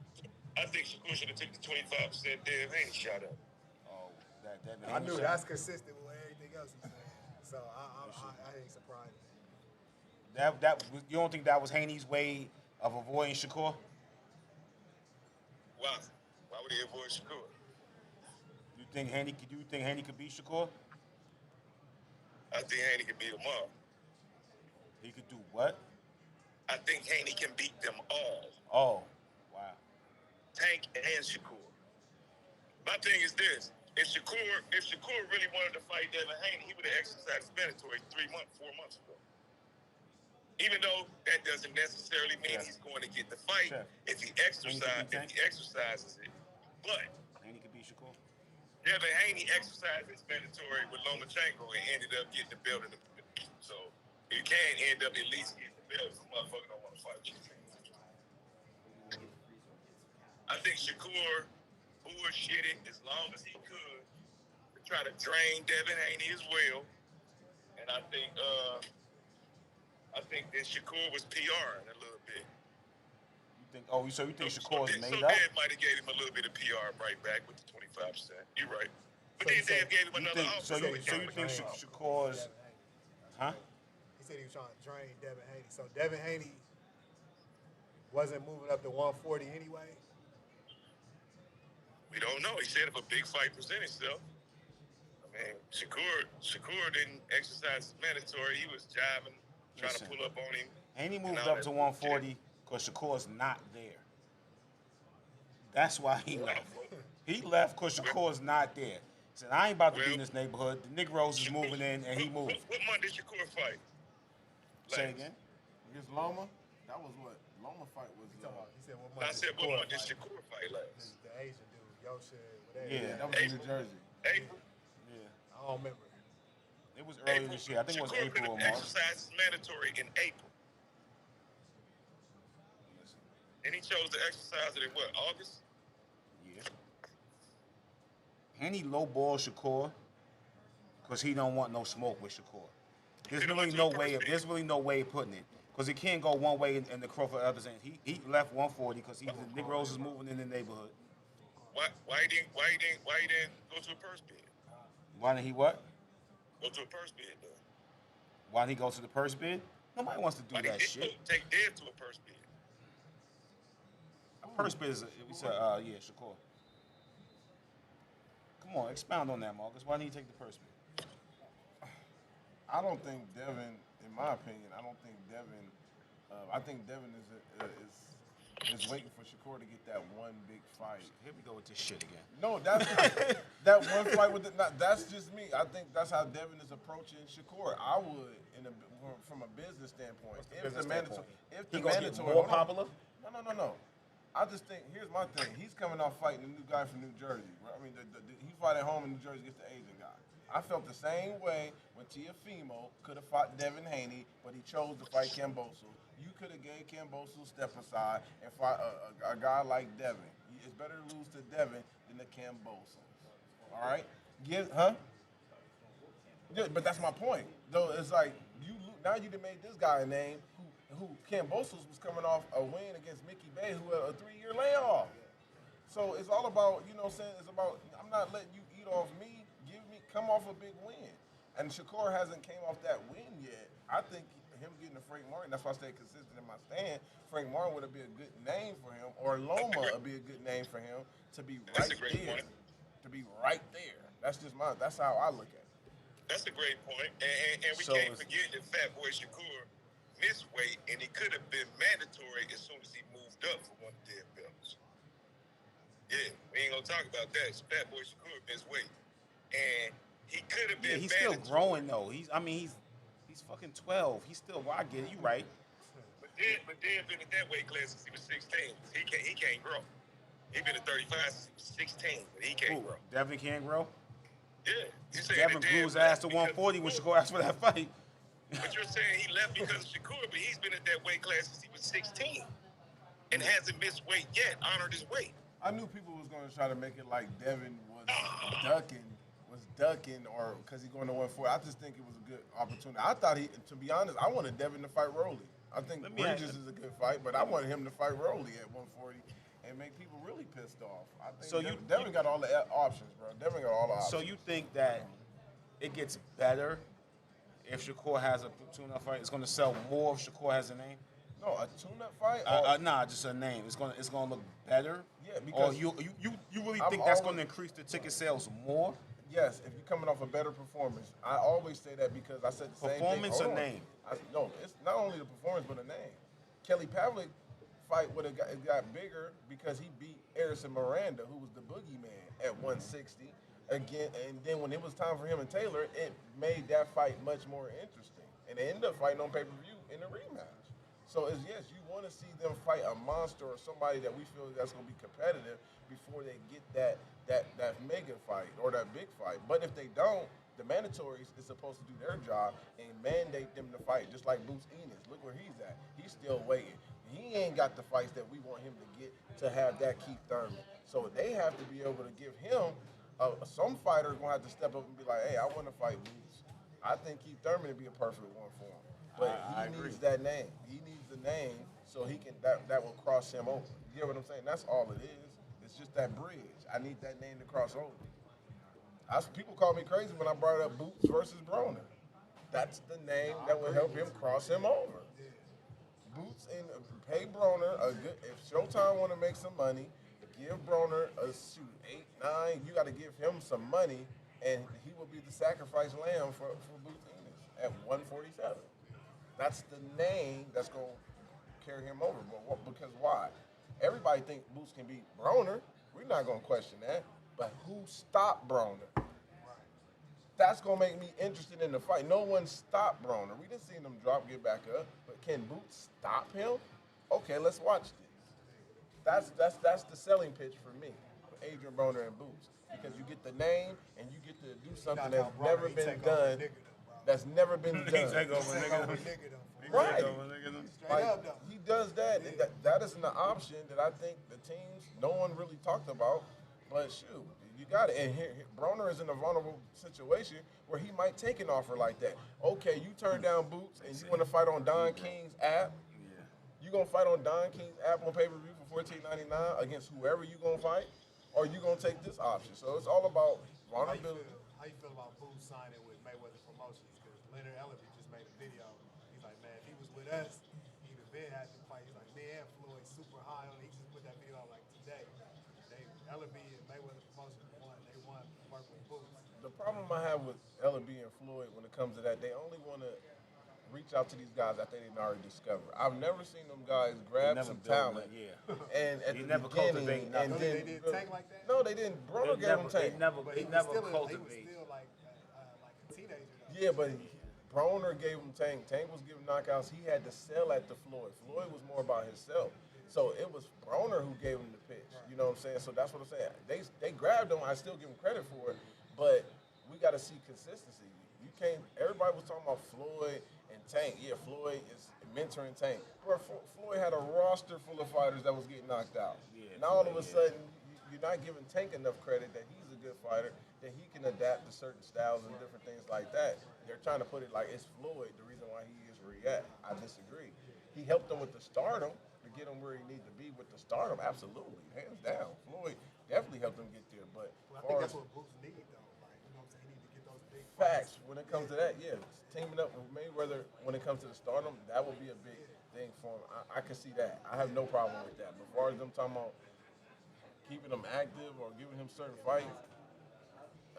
I think Shakur should have took the 25% there. Ain't shot up. Oh, I knew that's consistent with everything else he's saying. So I ain't surprised. You don't think that was Haney's way of avoiding Shakur? Why? Why would he avoid Shakur? You think Haney could beat Shakur? I think Haney can beat them all. He could do what? I think Haney can beat them all. Oh, wow. Tank and Shakur. My thing is this: if Shakur really wanted to fight Devin Haney, he would have exercised mandatory 4 months ago. Even though that doesn't necessarily mean he's going to get the fight if he exercises it. But Haney could beat Shakur. Devin Haney exercised his mandatory with Lomachenko and ended up getting the belt in the middle. So he can end up at least getting the belt if a motherfucker don't want to fight you. I think Shakur bullshitted as long as he could to try to drain Devin Haney as well. And I think that Shakur was PRing a little bit. You think? Oh, so you think Shakur's made so up? Dev might have gave him a little bit of PR right back with the 25%. You're right. But then Dev gave him another offer. So you think Shakur's? Huh? He said he was trying to drain Devin Haney. So Devin Haney wasn't moving up to 140 anyway? We don't know. He said if a big fight presented itself. I mean, Shakur didn't exercise his mandatory. He was jiving, trying to pull up on him. Haney moved up to 140 because Shakur's not there. That's why he left. He left because Shakur's not there. He said, I ain't about to be in this neighborhood. The Negroes is moving in, and he moved. What month did Shakur fight? Say again? Against Loma? That was what? Loma fight was. He said, what month did Shakur fight last? The Asian dude, Yosha, whatever. Yeah, that was in New Jersey. April. Yeah. I don't remember. It was earlier this year. I think it was April or March. Exercise is mandatory in April. And he chose to exercise it in what, August? Yeah. Haney lowball Shakur because he don't want no smoke with Shakur. There's really no way of putting it. Because it can't go one way in the Crawford others. He left 140 because the Negroes is moving in the neighborhood. Why he didn't go to a purse bid? Why didn't he what? Go to a purse bid though. Why didn't he go to the purse bid? Nobody wants to do that shit. Take Dev to a purse bid. A purse bid is Shakur. Come on, expound on that, Marcus. Why didn't he take the purse bid? I don't think Devin, in my opinion, I think Devin is waiting for Shakur to get that one big fight. Here we go with this shit again. No, that's that one fight with that's just me. I think that's how Devin is approaching Shakur. I would, from a business standpoint, if the mandatory more popular. No. I just think here's my thing. He's coming off fighting a new guy from New Jersey. I mean, he fought at home in New Jersey against the Asian guy. I felt the same way when Teofimo could have fought Devin Haney, but he chose to fight Kambosos. You could have gave Kambosos step aside and fought a guy like Devin. It's better to lose to Devin than to Kambosos. All right? Yeah, but that's my point. Though it's like now you done made this guy a name who Kambosos was coming off a win against Mickey Bay, who had a 3-year layoff. So it's all about, you know what I'm saying? It's about I'm not letting you eat off me. Come off a big win. And Shakur hasn't came off that win yet. I think him getting to Frank Martin, that's why I stay consistent in my stand. Frank Martin would be a good name for him, or Loma would be a good name for him to be right there. To be right there. That's how I look at it. That's a great point. And we can't forget that Fat Boy Shakur missed weight, and he could have been mandatory as soon as he moved up for one of their belts. Yeah, we ain't gonna talk about that. So Fat Boy Shakur missed weight. And he could have been. He's still growing though. He's fucking 12. He's still. Well, I get it. You right. But Dev been at that weight class since he was 16. He can't grow. He been at 35 since he was 16, but he can't grow. Devin can't grow. Yeah, Devin grew his ass to 140 when Shakur asked for that fight. But you're saying he left because of Shakur, but he's been at that weight class since he was 16, and hasn't missed weight yet. Honored his weight. I knew people was going to try to make it like Devin was ducking, or because he's going to 140. I just think it was a good opportunity. I thought to be honest, I wanted Devin to fight Rolly. I think Bridges is a good fight, but I wanted him to fight Rolly at 140 and make people really pissed off. I think Devin got all the options, bro. Devin got all the options. So you think that it gets better if Shakur has a tune-up fight? It's going to sell more if Shakur has a name? No, a tune-up fight? Nah, just a name. It's gonna look better. Yeah, because you really think that's going to increase the ticket sales more? Yes, if you're coming off a better performance. I always say that because I said the same thing. Performance or name? No, it's not only the performance but the name. Kelly Pavlik fight would have got bigger because he beat Harrison Miranda, who was the boogeyman. at 160 again. And then when it was time for him and Taylor, it made that fight much more interesting. And they ended up fighting on pay-per-view in a rematch. So it's, yes, you want to see them fight a monster or somebody that we feel that's going to be competitive before they get that mega fight or that big fight. But if they don't, the mandatories is supposed to do their job and mandate them to fight, just like Boots Ennis. Look where he's at. He's still waiting. He ain't got the fights that we want him to get to have that Keith Thurman. So they have to be able to give him, some fighter going to have to step up and be like, hey, I want to fight Boots. I think Keith Thurman would be a perfect one for him. But I he agree. needs that name. He needs the name so he can that will cross him over. You get what I'm saying? That's all it is. It's just that bridge. I need that name to cross over. People call me crazy when I brought up Boots versus Broner. That's the name that will help him cross him over. Boots and pay Broner a good. If Showtime want to make some money, give Broner a shoot 8, 9. You got to give him some money, and he will be the sacrifice lamb for Boots Ennis at 147. That's the name that's going to carry him over. But because why? Everybody think Boots can beat Broner. We're not going to question that. But who stopped Broner? That's going to make me interested in the fight. No one stopped Broner. We didn't see him drop, get back up. But can Boots stop him? Okay, let's watch this. That's the selling pitch for me, for Adrian Broner and Boots. Because you get the name and you get to do something that's never been done. That's never been done. Take over, nigga. Right. Straight up, though. He does that. And that isn't an option that I think the teams, no one really talked about. But shoot, you got it. And here, Broner is in a vulnerable situation where he might take an offer like that. Okay, you turn down Boots and you want to fight on Don King's app. You gonna fight on Don King's app on pay-per-view for $14.99 against whoever you gonna fight, or you gonna take this option? So it's all about vulnerability. How you feel about Boots signing with Mayweather Promotions? Because Leonard Ellerby just made a video. He's like, man, if he was with us, he'd have been had to fight. He's like, man, Floyd super high on it. He just put that video out like today. Ellerby and Mayweather Promotions won. They won work with Boots. The problem I have with Ellerby and Floyd when it comes to that, they only want to reach out to these guys that they didn't already discover. I've never seen them guys grab some talent and at the beginning, and then they didn't tank like that. No, they didn't. Broner gave them tank. They never He was cultivate. still like a teenager. Though. Yeah, but Broner gave him Tank. Tank was giving knockouts. He had to sell at the Floyd. Floyd was more about himself. So it was Broner who gave him the pitch. You know what I'm saying? So that's what I'm saying. They grabbed him. I still give him credit for it. But we got to see consistency. You can't. Everybody was talking about Floyd and Tank. Yeah, Floyd is mentoring Tank. Bro, Floyd had a roster full of fighters that was getting knocked out. Now all of a sudden, you're not giving Tank enough credit that he's a good fighter, that he can adapt to certain styles and different things like that. They're trying to put it like it's Floyd, the reason why he is where he at. I disagree. He helped him with the stardom to get him where he needed to be with the stardom, absolutely, hands down. Floyd definitely helped him get there, but I think that's what Boots need, though. Like, you know what I'm saying? He need to get those big facts when it comes to that, yeah. Teaming up with Mayweather when it comes to the stardom, that would be a big thing for him. I can see that. I have no problem with that. But as far as them talking about keeping him active or giving him certain fights,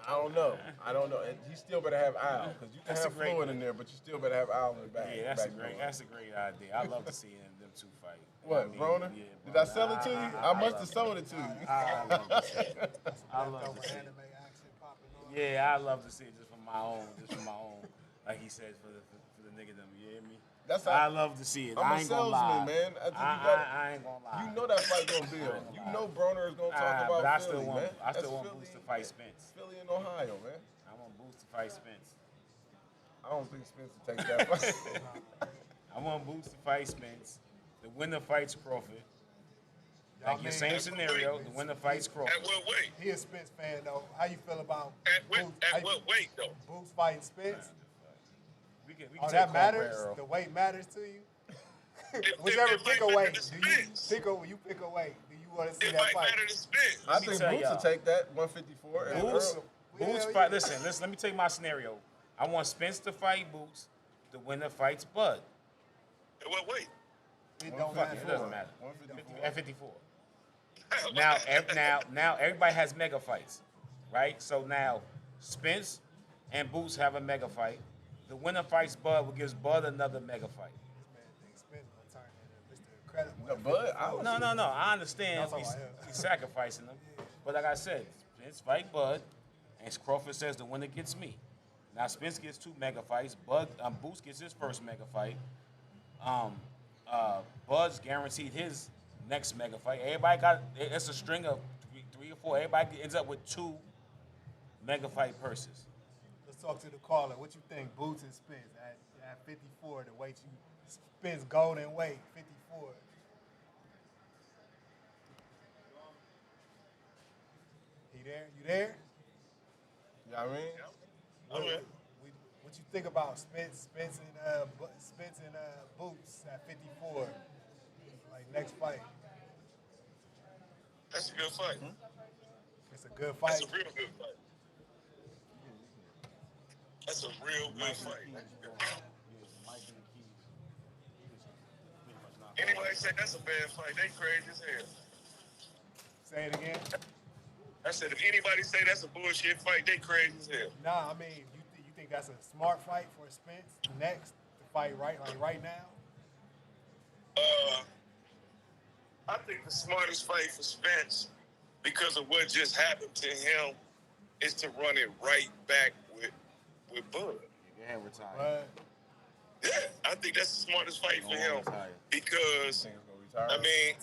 I don't know. And he still better have Al, because you can have Floyd in there, but you still better have Al in the back. Yeah, that's a great idea. I love to see them two fight. What, Broner? Yeah, did I sell it to you? I must have sold it to you. I love to see it. anime action popping on. Yeah, I love to see it just for my own. Like he said, for the nigga them. You hear me? I love to see it. I'm I ain't gonna lie. salesman, man. I ain't gonna lie. You know that fight gonna build. You know Broner is gonna talk about but Philly, man. I still That's want Philly, Boots to fight Spence. Philly and Ohio, man. I want Boots to fight Spence. I don't think Spence will take that fight. I want Boots to fight Spence. The winner fights Crawford. Like your same scenario, the winner fights Crawford. At what weight? He a Spence fan, though. How you feel about Boots? At what weight, though? Boots fighting Spence? We can That take matters? Crawford. The weight matters to you? If Whichever, pick a might weight. matter to Do Spence. you pick a weight? Do you want to see It that might fight? matter to Spence. I think tell Boots y'all. will take that 154. and Boots Earl- Hell fight. yeah. Listen. Let me take my scenario. I want Spence to fight Boots. The winner fights Bud. At what weight? It don't Fuck matter. it, it doesn't matter. 154. At 54. Now everybody has mega fights, right? So now Spence and Boots have a mega fight. The winner fights Bud, which gives Bud another mega fight. This man thinks Spence gonna turn into Mr. Incredible. No, Bud, I was No. I understand That's all I heard. he's sacrificing them, but like I said, Spence fight Bud, and Crawford says the winner gets me. Now Spence gets 2 mega fights. Boots gets his first mega fight. Um, Bud's guaranteed his next mega fight. Everybody got it's a string of three or four. Everybody ends up with 2 mega fight purses. Let's talk to the caller. What you think, Boots and Spence at 54, the weight you Spence golden weight, 54. He there? You there? You know what I mean? What, what you think about Spence and Boots at 54? Like next fight. That's a good fight. It's a good That's fight. a real good fight. That's a real good fight. Anybody say that's a bad fight, they crazy as hell. Say it again. I said, if anybody say that's a bullshit fight, they crazy as hell. Nah, I mean, you think that's a smart fight for Spence next to fight right now? I think the smartest fight for Spence, because of what just happened to him, is to run it right back with Bud. Yeah, retire. But Yeah, I think that's the smartest fight for him Retire. because, Think it's gonna I retire? mean,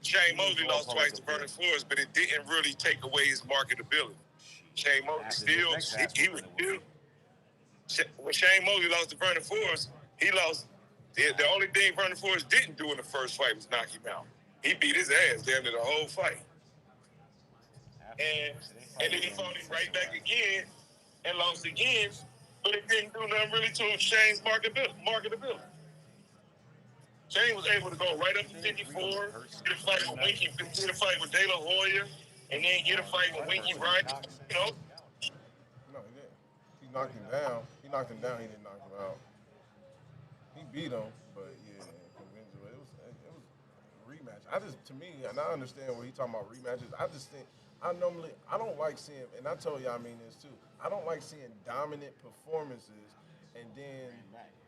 Shane Mosley lost twice to Vernon Flores, but it didn't really take away his marketability. Shane Mosley still, he was still, when Shane Mosley lost to Vernon Flores, he lost. The only thing Vernon Flores didn't do in the first fight was knock him out. He beat his ass damn near the whole fight. And then he fought him right back again and lost again, but it didn't do nothing really to Shane's marketability. Shane was able to go right up to 54, get a fight with Winky, get a fight with De La Hoya, and then get a fight with Winky Wright. You know, No, he didn't. He knocked him down. He knocked him down. He didn't knock him out. He beat him, but yeah, convincingly. It was a rematch. To me, and I understand what he's talking about rematches. I just think I don't like seeing, and I told you I mean this too. I don't like seeing dominant performances and then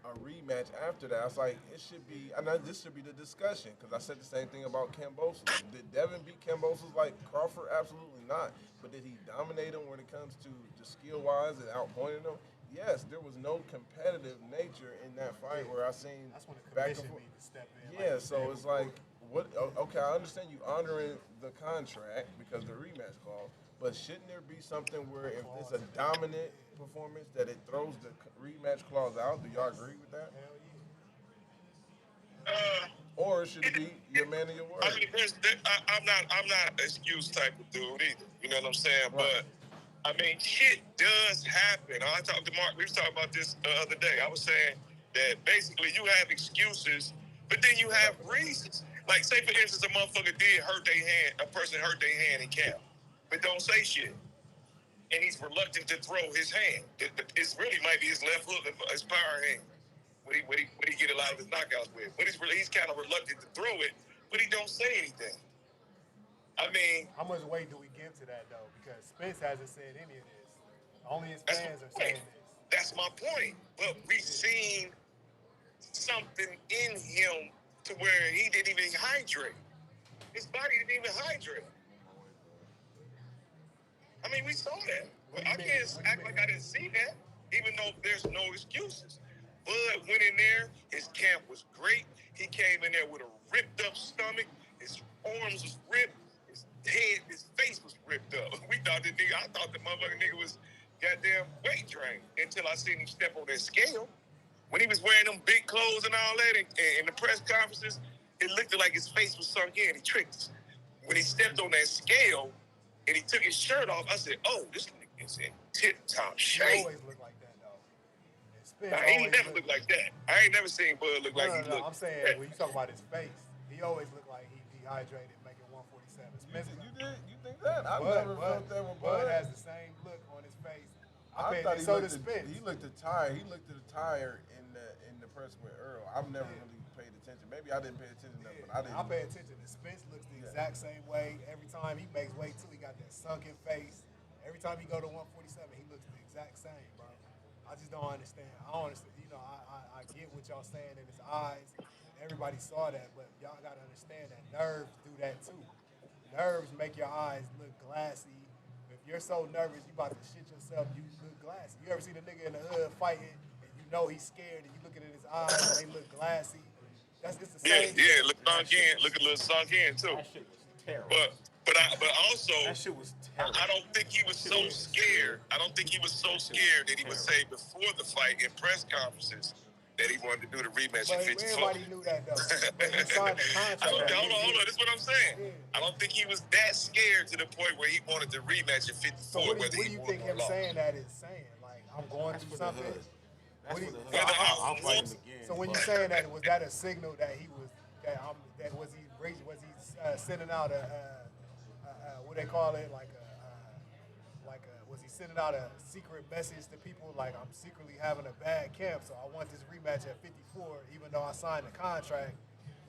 a rematch after that. I was like, it should be, this should be the discussion because I said the same thing about Kambosos. Did Devin beat Kambosos like Crawford? Absolutely not. But did he dominate him when it comes to the skill wise and outpointing him? Yes, there was no competitive nature in that fight where I seen that's when the back and commission forth. need to step in. Yeah, so it's like, what? Okay, I understand you honoring the contract because the rematch clause, but shouldn't there be something where if it's a dominant performance that it throws the rematch clause out? Do y'all agree with that? Hell Or should it be your man of your word? I mean, I'm not an excuse type of dude either. You know what I'm saying? Right. But I mean, shit does happen. I talked to Mark. We was talking about this the other day. I was saying that basically you have excuses, but then you have reasons. Like, say for instance, a motherfucker did hurt their hand. A person hurt their hand in camp, but don't say shit, and he's reluctant to throw his hand. It's really might be his left hook, his power hand. What he get a lot of his knockouts with. But he's kind of reluctant to throw it, but he don't say anything. I mean, How much weight do we give to that though? Because Spence hasn't said any of this. Only his that's fans my are saying point. this. That's my point. But we've seen something in him to where he didn't even hydrate. His body didn't even hydrate. I mean, we saw that. But I can't act like I didn't see that, even though there's no excuses. Bud went in there. His camp was great. He came in there with a ripped up stomach. His arms was ripped. His head, his face was ripped up. I thought the motherfucking nigga was goddamn weight drained until I seen him step on that scale. When he was wearing them big clothes and all that in the press conferences, it looked like his face was sunk in. He tricked us. When he stepped on that scale and he took his shirt off, I said, oh, this nigga is in tip-top He shape. always look like that though. And Spence Nah, he always ain't never looked like that. I ain't never seen Bud look like he No. looked. I'm saying when you talk about his face, he always looked like he dehydrated, making 147. Spence, You think that? I've never felt that with Bud. Bud has the same look on his face. I thought so does Spence. he looked at tire. He looked at the tire in the press with Earl. I've never really paid attention. Maybe I didn't pay attention enough, but I didn't. I pay attention. And Spence looks the exact same way every time he makes weight too. He got that sunken face. Every time he go to 147, he looks the exact same, bro. I just don't understand. I don't understand. You know, I get what y'all saying in his eyes. Everybody saw that, but y'all gotta understand that nerves do that too. Nerves make your eyes look glassy. If you're so nervous, you about to shit yourself, you look glassy. You ever seen a nigga in the hood fighting, and you know he's scared, and you looking in his eyes, and they look glassy? It's the same shit. Look sunk in, look a little sunk in too. That shit was terrible. But also, that shit was terrible. I don't think he was so scared. I don't think he was so scared that he would say before the fight in press conferences that he wanted to do the rematch at 54. Everybody knew that though. But he signed the contract. Hold on. This is what I'm saying. Yeah. I don't think he was that scared to the point where he wanted to rematch at 54. So what do you think him saying that is saying? Like, I'm going through something. So when you saying that, was that a signal that he was was he sending out a what they call it, was he sending out a secret message to people like, I'm secretly having a bad camp, so I want this rematch at 54 even though I signed the contract?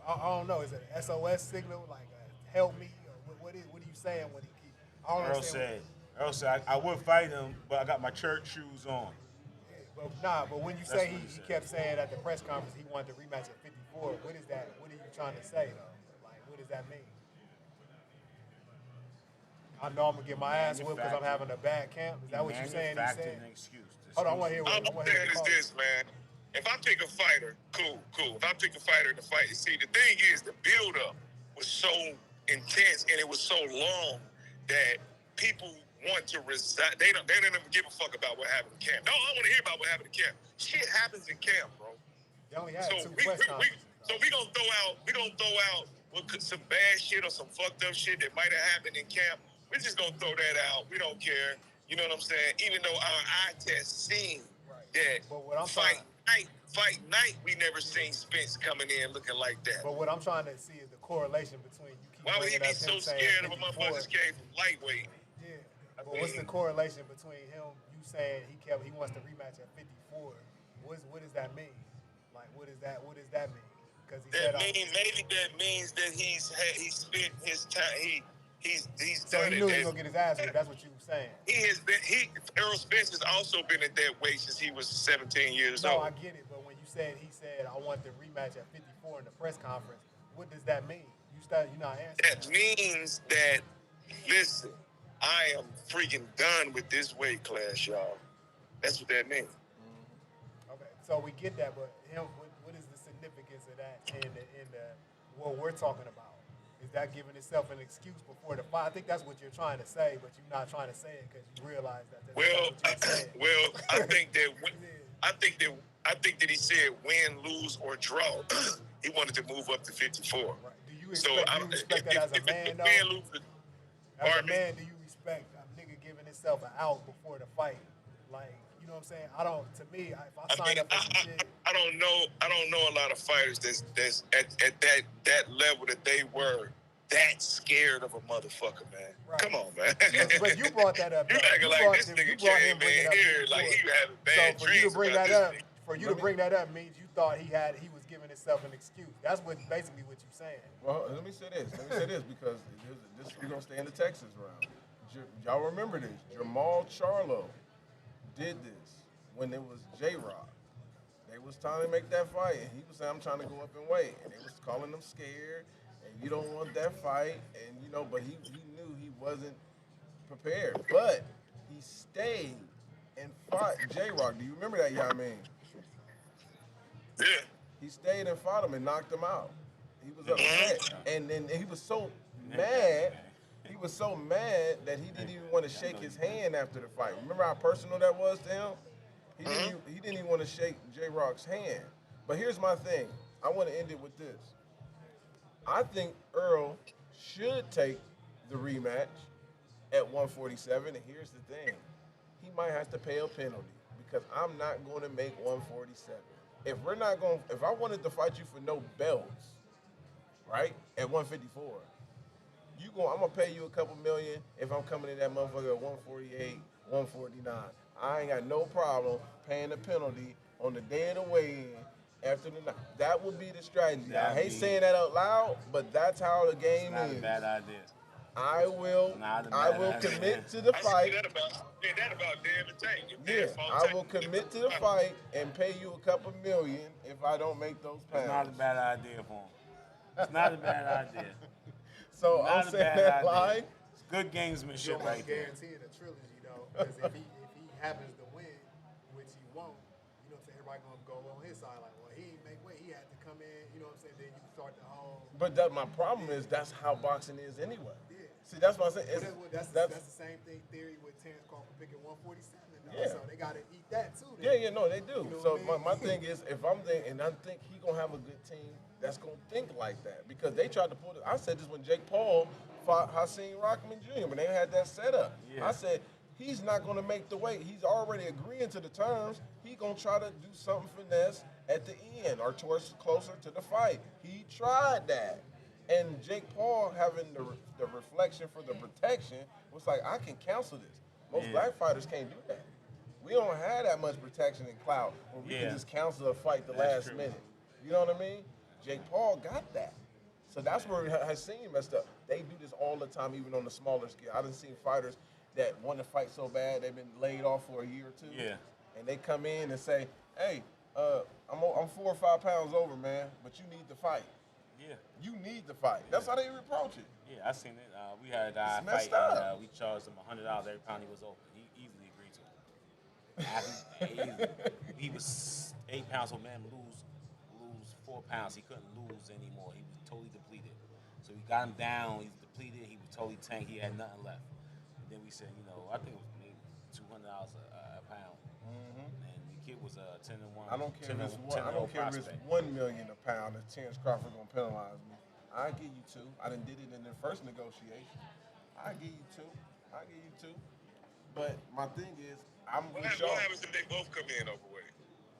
I don't know, is it an SOS signal, like help me, or what are you saying when he Earl said I would fight him, but I got my church shoes on. But when you say he kept saying at the press conference he wanted the rematch at 54, what is that? What are you trying to say though? Like, what does that mean? I know I'm gonna get my ass whipped because I'm having a bad camp. Is that what you're saying? He said. An excuse. Hold on, I want to hear what I'm saying is this, man. If I pick a fighter, cool. If I pick a fighter in the fight, see, the thing is, the build-up was so intense and it was so long that people want to resign. They don't even give a fuck about what happened in camp. No, I want to hear about what happened in camp. Shit happens in camp, bro. They only had two press conferences. So we gonna throw out some bad shit or some fucked up shit that might have happened in camp. We're just gonna throw that out. We don't care. You know what I'm saying? Even though our eye test seen that fight night, we never seen Spence coming in looking like that. But what I'm trying to see is the correlation between you keep why would he be so scared of a motherfucker that came from lightweight? Yeah. But what's the correlation between him, you saying he wants to rematch at 54? What does that mean? Like, what does that mean? Because maybe that means that he spent his time. He's so done he knew he was gonna get his ass whipped. That's what you were saying. Errol Spence has also been at that weight since he was 17 years old. No, I get it, but when he said I want the rematch at 54 in the press conference, what does that mean? You're not answering. That means that, listen, I am freaking done with this weight class, y'all. That's what that means. Okay, so we get that, but what is the significance of that in the what we're talking about? Is that giving itself an excuse before the fight? I think that's what you're trying to say, but you're not trying to say it because you realize that. That's what you're saying. I think that he said win, lose, or draw. He wanted to move up to 54. Right. Do you respect that as a man, though? As a man, do you respect a nigga giving himself an out before the fight? Like, you know what I'm saying? I don't. To me, if I sign up for some shit, I don't know a lot of fighters that's at that level that they were that scared of a motherfucker, man. Right. Come on, man. But you brought that up. You acting like this nigga came in here like he having bad dreams. So for you to bring that up, bring that up means you thought he was giving himself an excuse. That's basically what you're saying. Well, let me say this because we're gonna stay in the Texas round. Y'all remember this? Jamal Charlo did this when it was J-Rock. They was trying to make that fight, and he was saying, I'm trying to go up in weight. And they was calling him scared, and you don't want that fight. And, but he knew he wasn't prepared. But he stayed and fought J-Rock. Do you remember that, Yamin? Yeah. He stayed and fought him and knocked him out. He was upset. And then he was so mad. He was so mad that he didn't even want to shake his hand after the fight. Remember how personal that was to him? He didn't even want to shake J-Rock's hand. But here's my thing. I want to end it with this. I think Earl should take the rematch at 147. And here's the thing. He might have to pay a penalty because I'm not going to make 147. If I wanted to fight you for no belts, right, at 154, I'm gonna pay you a couple million if I'm coming in that motherfucker at 148, 149. I ain't got no problem paying the penalty on the day of the weigh-in after the night. That would be the strategy. I hate saying that out loud, but that's how the game is. Not a bad idea. I will commit to the fight. I said that about Dan and Tank. Yeah, I will commit to the fight and pay you a couple million if I don't make those pounds. It's not a bad idea for him. It's not a bad idea. So I'm saying that line, Good You're gamesmanship almost right there. guaranteeing a trilogy, though, because if he happens to win, which he won't, you know what I'm saying? Everybody gonna go on his side like, well, he ain't make weight. He had to come in. You know what I'm saying? Then you start the whole. But my problem is that's how boxing is anyway. Yeah. See, that's what I'm saying. That's the same thing theory with Terrence Crawford picking 147. Though. Yeah. So they gotta eat that too. Yeah, no, they do. You know So what I mean? my thing is, if I'm thinking, and I think he gonna have a good team that's gonna think like that, because they tried to pull it. I said this when Jake Paul fought Hakeem Rockman Jr. when they had that setup. Yeah. I said he's not gonna make the weight. He's already agreeing to the terms. He gonna try to do something finesse at the end or towards closer to the fight. He tried that. And Jake Paul having the reflection for the protection was like, I can cancel this. Most black fighters can't do that. We don't have that much protection and clout where we can just cancel a fight the last minute. You know what I mean? Jake Paul got that. So that's where Hakeem messed up. They do this all the time, even on the smaller scale. I've seen fighters that want to fight so bad they've been laid off for a year or two. Yeah. And they come in and say, hey, I'm 4 or 5 pounds over, man, but you need to fight. Yeah. You need to fight. That's how they approach it. Yeah, I seen it. We had a guy It's messed fight, up. and we charged him $100 every pound he was over. He easily agreed to it. He was 8 pounds, so man lose 4 pounds. He couldn't lose anymore. He was totally depleted. So we got him down. He's depleted. He was totally tanked. He had nothing left. And then we said, I think it was maybe $200 a pound. And the kid was 10-1. I don't care if it's prospect. $1 million a pound if Terrence Crawford gonna penalize me. I give you 2. I done did it in the first negotiation. I give you 2. But my thing is, What happens if they both come in overweight?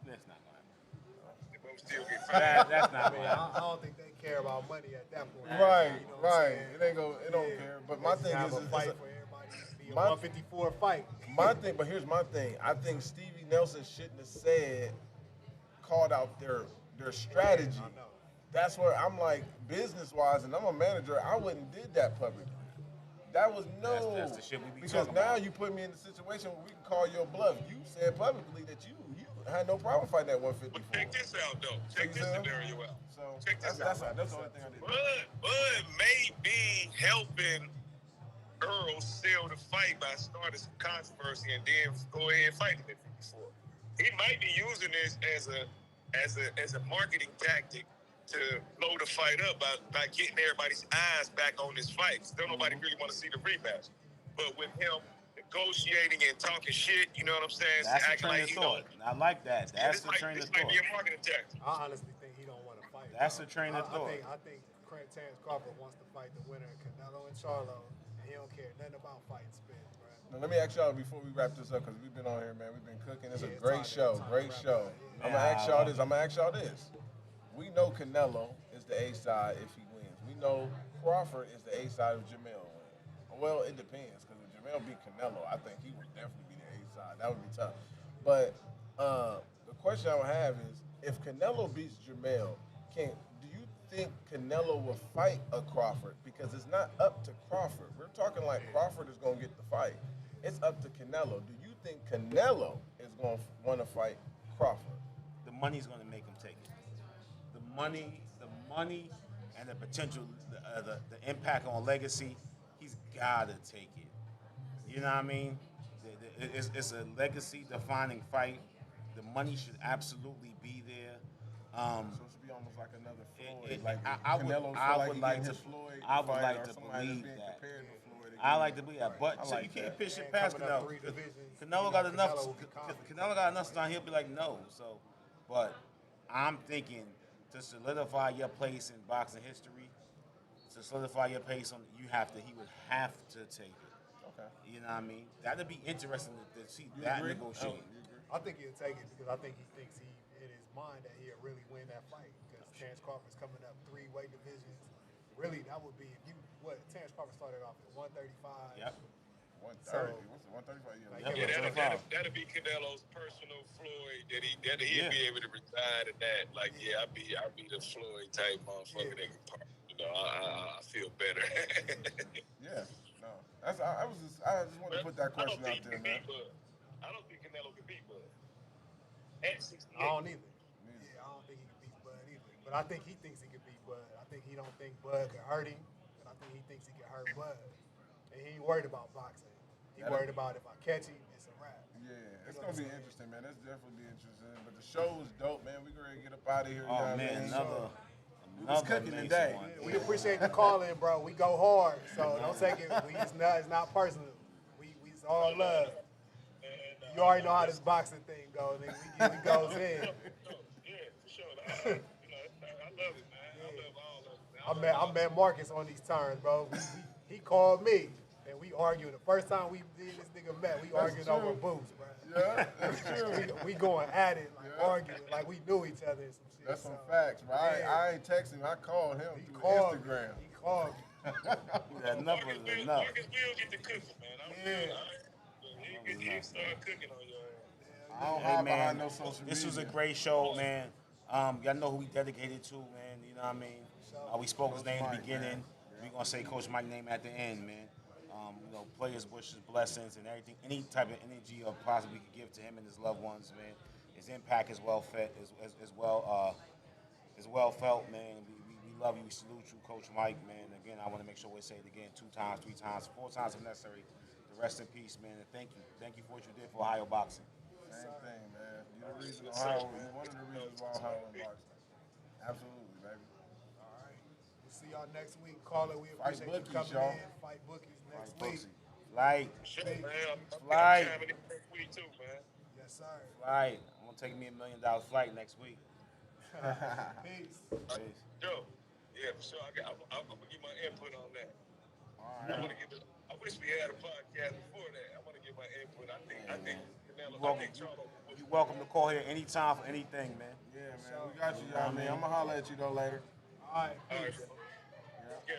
That's not going to happen. They both still get fired. That's not I going mean, to happen. I don't think they care about money at that point. Right, You know what I'm right. saying? It don't care. But my thing have is, a fight for everybody. Be a my- 154 fight. but here's my thing. I think Stevie Nelson shouldn't have called out their strategy. I know. That's where I'm like, business-wise, and I'm a manager, I wouldn't did that publicly. That was That's the shit we be because talking now about. you put me in a situation where we can call your bluff. You said publicly that you had no problem fighting that 154. But check this out, though. Check this scenario out. So Check this out. that's the only thing I did. Bud may be helping Earl sell the fight by starting some controversy and then go ahead and fight him at 54. He might be using this as a marketing tactic to blow the fight up by getting everybody's eyes back on this fight. Still nobody really want to see the rematch. But with him negotiating and talking shit, you know what I'm saying? That's a Acting train like of he thought. don't. I like that. That's the train of This might thought. be a marketing tactic. I honestly think he don't want to fight. That's bro. a train of thought. I think Terrence Crawford wants to fight the winner, Canelo and Charlo, and he don't care nothing about fighting Spence, bro. Now, let me ask y'all before we wrap this up, because we've been on here, man. We've been cooking. It's a Yeah, great time show. to Great wrap show. it up, I'm yeah. going to ask y'all this. We know Canelo is the A side if he wins. We know Crawford is the A side if Jamel wins. Well, it depends, because if Jamel beat Canelo, I think he would definitely be the A side. That would be tough. But the question I would have is, if Canelo beats Jamel, do you think Canelo will fight a Crawford? Because it's not up to Crawford. We're talking like Crawford is going to get the fight. It's up to Canelo. Do you think Canelo is going to want to fight Crawford? The money's going to make him take it. The money, and the potential, the impact on legacy, he's got to take it. You know what I mean? It's a legacy-defining fight. The money should absolutely be there. So it should be almost like another Floyd. I would like to believe that. I like to believe that, but so you can't pitch it past Coming up Canelo. 3 divisions, Canelo got enough. Canelo will be confident. Canelo got enough time. He'll be like, no. So, but I'm thinking to solidify your place in boxing history, to solidify your place on, he would have to take it. Okay. You know what I mean? That'd be interesting to see You that agree? negotiate. I think he'll take it because I think he thinks in his mind that he'll really win that fight because Terrence Crawford's coming up 3 weight divisions. Really, that would be Terrence Crawford started off at 135. Yep. 130. What's it? 135? Like, Yeah, That'll be Canelo's personal Floyd that he'll be able to reside in that. Like, I'll be the Floyd type motherfucker that can part. I feel better. Yeah. No. I just wanted to put that question out there, man. I don't think Canelo can beat Bud. At 68. I don't either. Yeah, I don't think he can beat Bud either. But I think he thinks he can beat Bud. I think he don't think Bud can hurt him, and I think he thinks he can hurt Bud. and he ain't worried about boxing. He worried about if I catch him, it's a wrap. Yeah, it's gonna be interesting, man. That's definitely be interesting. But the show was dope, man. We gonna get up out of here. Oh man, We was cooking amazing today. one. We appreciate the call in, bro. We go hard, so don't take it. It's not personal. It's all love. You already know how this boxing thing goes. Nigga. We goes in. Yeah, for sure. I love it, man. I love all of it, man. I met Marcus on these terms, bro. He called me, and we argued. The first time we did this nigga met, we argued over boots, bro. Yeah, that's true. we going at it, like arguing, like we knew each other and some shit. That's some facts, bro. I ain't texting him. I called him through Instagram. He called me. Enough is enough. Marcus will get the cooking, man. He start cooking on your ass. I don't Hey hide man, behind no social media. this was a great show, man. Y'all know who we dedicated to, man. You know what I mean? We spoke his name in the beginning. We're gonna say Coach Mike's name at the end, man. Players' wishes, blessings, and everything. Any type of energy or positive we could give to him and his loved ones, man. His impact is well felt, man. We love you. We salute you, Coach Mike, man. Again, I want to make sure we say it again 2 times, 3 times, 4 times if necessary. The rest in peace, man. And thank you. Thank you for what you did for Ohio boxing. Same thing, man. You're the reason Ohio. You're one of the reasons why Ohio in boxing. Absolutely, baby. All right. We'll see y'all next week. Caller, we Fight appreciate Bookies, you coming y'all. in. Fight Bookies next Like, week. Flight. Sure, man. Flight. I'm next week too, man. Yes, sir. Flight. I'm gonna take me $1 million flight next week. Peace. Peace. Yo, yeah, for sure. I'm gonna give my input on that. All right. I wish we had a podcast before that. I want to give my input. I think You're welcome to call here anytime for anything, man. Yeah, man. We got you, y'all, man. I'm gonna holler at you though later. All right. All right, Peace. yeah.